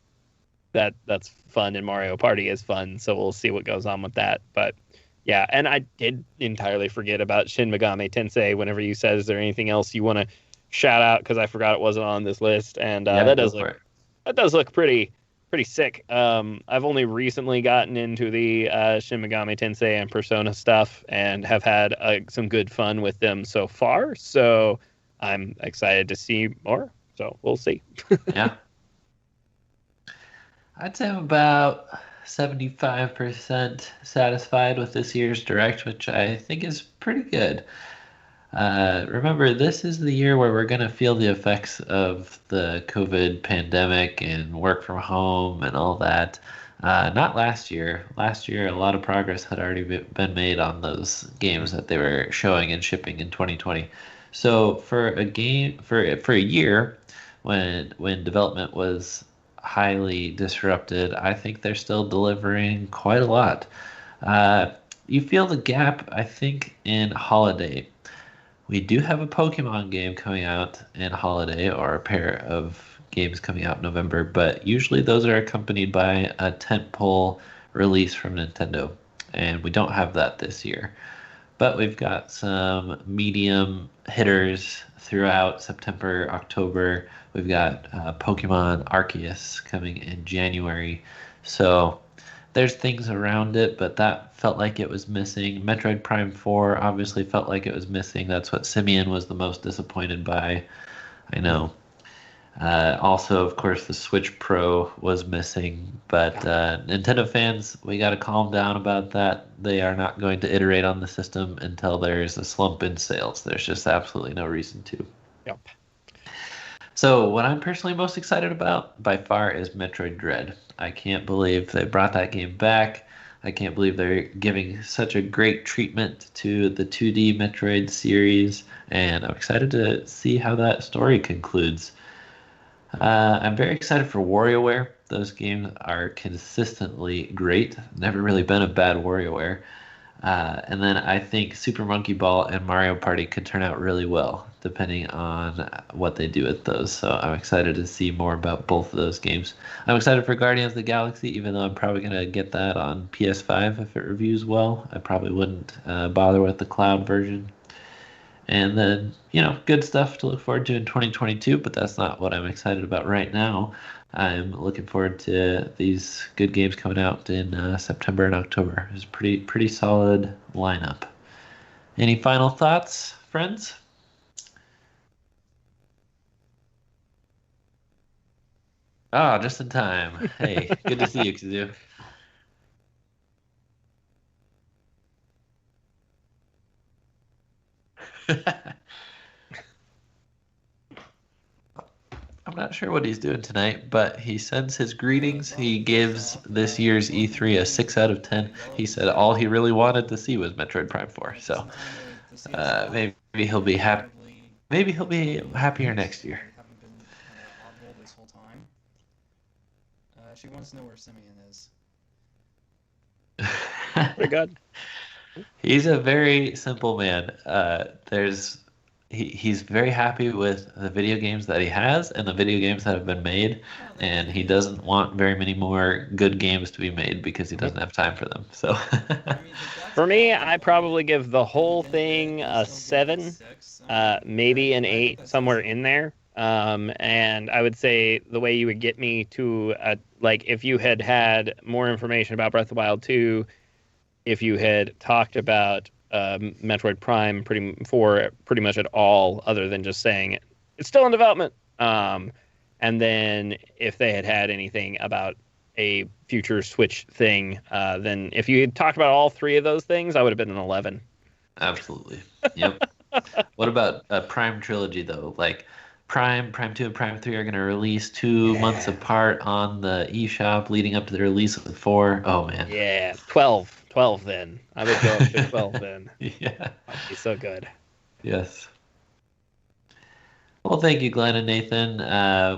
that's fun, and Mario Party is fun. So we'll see what goes on with that. But yeah, and I did entirely forget about Shin Megami Tensei. Whenever you said, is there anything else you want to shout out? Because I forgot it wasn't on this list, and Yeah, that go does for look it. pretty sick. I've only recently gotten into the Shin Megami Tensei and Persona stuff, and have had some good fun with them so far. So I'm excited to see more. So we'll see. Yeah. I'd say I'm about 75% satisfied with this year's Direct, which I think is pretty good. Remember, this is the year where we're going to feel the effects of the COVID pandemic and work from home and all that. Not last year. Last year, a lot of progress had already been made on those games that they were showing and shipping in 2020. So for a game for a year when development was highly disrupted, I think they're still delivering quite a lot. Uh, you feel the gap, I think, in holiday. We do have a Pokemon game coming out in holiday, or a pair of games coming out in November, but usually those are accompanied by a tentpole release from Nintendo, and we don't have that this year. But we've got some medium hitters throughout September, October. We've got Pokemon Arceus coming in January. So there's things around it, but that felt like it was missing. Metroid Prime 4 obviously felt like it was missing. That's what Simeon was the most disappointed by. I know. Also, of course, the Switch Pro was missing, but Nintendo fans, we got to calm down about that. They are not going to iterate on the system until there's a slump in sales. There's just absolutely no reason to. Yep. So, what I'm personally most excited about by far is Metroid Dread. I can't believe they brought that game back. I can't believe they're giving such a great treatment to the 2D Metroid series, and I'm excited to see how that story concludes. I'm very excited for WarioWare. Those games are consistently great. Never really been a bad WarioWare. And then I think Super Monkey Ball and Mario Party could turn out really well, depending on what they do with those. So I'm excited to see more about both of those games. I'm excited for Guardians of the Galaxy, even though I'm probably going to get that on PS5 if it reviews well. I probably wouldn't bother with the cloud version. And then, good stuff to look forward to in 2022, but that's not what I'm excited about right now. I'm looking forward to these good games coming out in September and October. It's a pretty solid lineup. Any final thoughts, friends? Ah, just in time. Hey, good to see you, Kazu. I'm not sure what he's doing tonight, but he sends his greetings. He gives this year's E3 a 6 out of 10. He said all he really wanted to see was Metroid Prime 4. So maybe he'll be happy. Maybe he'll be happier next year. Haven't been audible this whole time. She wants to know where Simeon is. Pretty good. He's a very simple man. He's very happy with the video games that he has and the video games that have been made, and he doesn't want very many more good games to be made because he doesn't have time for them. So For me, I probably give the whole thing a 7, maybe an 8, somewhere in there. And I would say the way you would get me to, like, if you had more information about Breath of the Wild 2, if you had talked about Metroid Prime pretty much at all, other than just saying it's still in development. And then if they had anything about a future Switch thing, then if you had talked about all three of those things, I would have been an 11. absolutely, yep. What about a Prime trilogy though? Like Prime 2, and Prime 3 are going to release 2 months apart on the eShop, leading up to the release of 4. Oh man. Yeah, 12 then. I would go up to 12 then. Yeah. That'd be so good. Yes. Well, thank you, Glenn and Nathan.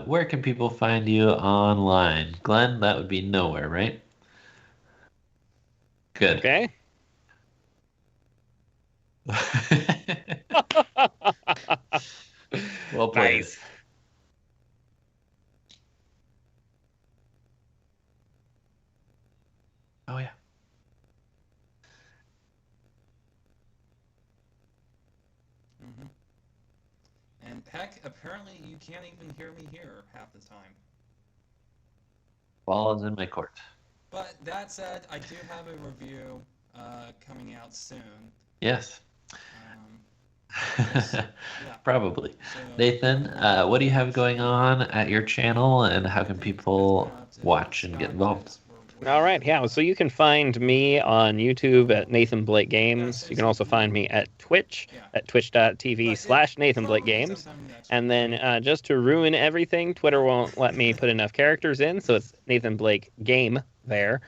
Where can people find you online? Glenn, that would be nowhere, right? Good. Okay. Well played. Nice. Oh yeah. Hmm. And heck, apparently you can't even hear me here half the time. Ball is in my court. But that said, I do have a review coming out soon. Yes. Yes, yeah. Probably. So, Nathan, what do you have going on at your channel, and how can people watch and get involved? All right, yeah. So you can find me on YouTube at Nathan Blake Games. You can also find me at Twitch at twitch.tv/Nathan Blake Games. And then just to ruin everything, Twitter won't let me put enough characters in, so it's Nathan Blake Game there.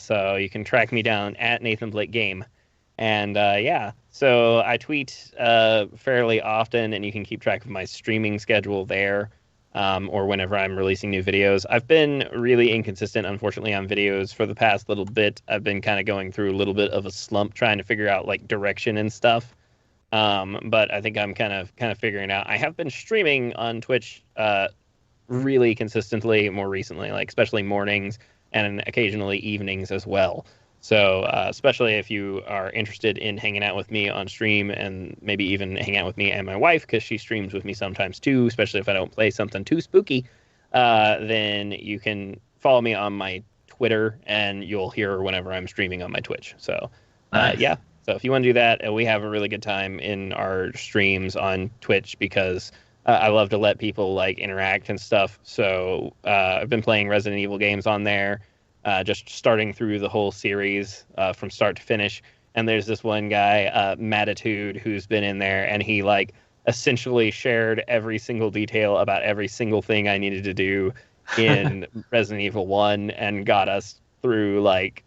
So you can track me down at Nathan Blake Game. And yeah, so I tweet fairly often, and you can keep track of my streaming schedule there. Or whenever I'm releasing new videos. I've been really inconsistent, unfortunately, on videos for the past little bit. I've been kind of going through a little bit of a slump trying to figure out like direction and stuff. But I think I'm kind of figuring it out. I have been streaming on Twitch really consistently more recently, like especially mornings and occasionally evenings as well. So especially if you are interested in hanging out with me on stream and maybe even hang out with me and my wife, because she streams with me sometimes too, especially if I don't play something too spooky, then you can follow me on my Twitter and you'll hear her whenever I'm streaming on my Twitch. So Nice. yeah, so if you want to do that, we have a really good time in our streams on Twitch because I love to let people like interact and stuff. So I've been playing Resident Evil games on there. Just starting through the whole series from start to finish. And there's this one guy, Matitude, who's been in there, and he like essentially shared every single detail about every single thing I needed to do in Resident Evil 1 and got us through like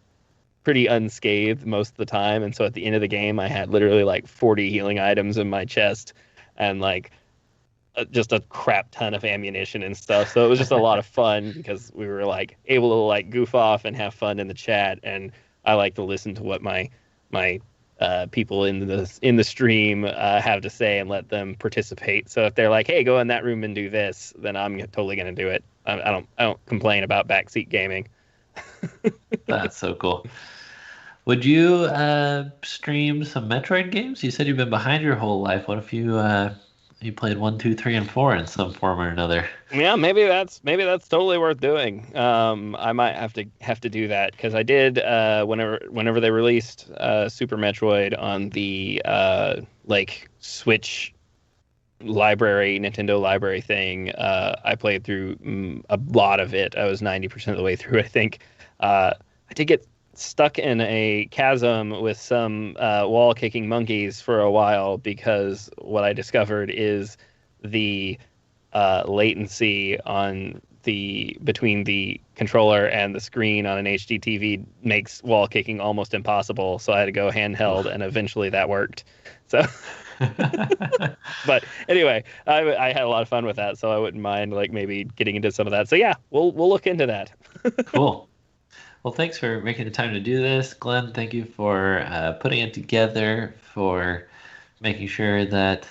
pretty unscathed most of the time. And so at the end of the game, I had literally like 40 healing items in my chest and like just a crap ton of ammunition and stuff. So it was just a lot of fun because we were like able to like goof off and have fun in the chat. And I like to listen to what my people in the stream have to say and let them participate. So if they're like, "Hey, go in that room and do this," then I'm totally gonna do it. I don't complain about backseat gaming. That's so cool. Would you stream some Metroid games? You said you've been behind your whole life. What if you played 1, 2, 3, and 4 in some form or another? Yeah, maybe that's totally worth doing. I might have to do that because I did whenever they released Super Metroid on the like Switch library, Nintendo library thing. I played through a lot of it. I was 90% of the way through, I think. I did get stuck in a chasm with some wall kicking monkeys for a while because what I discovered is the latency on between the controller and the screen on an HD TV makes wall kicking almost impossible. So I had to go handheld, and eventually that worked. So, but anyway, I had a lot of fun with that, so I wouldn't mind like maybe getting into some of that. So yeah, we'll look into that. Cool. Well, thanks for making the time to do this, Glenn. Thank you for putting it together, for making sure that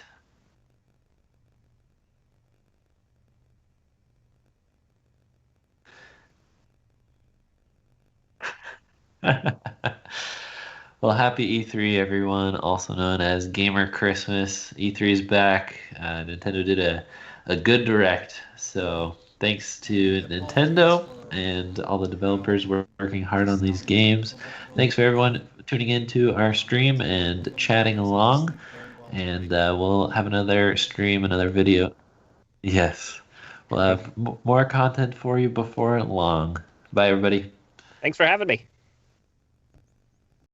well, happy E3, everyone, also known as Gamer Christmas. E3 is back. Nintendo did a good direct, so thanks to Nintendo and all the developers working hard on these games. Thanks for everyone tuning into our stream and chatting along, and we'll have another stream, another video. Yes, we'll have more content for you before long. Bye, everybody. Thanks for having me.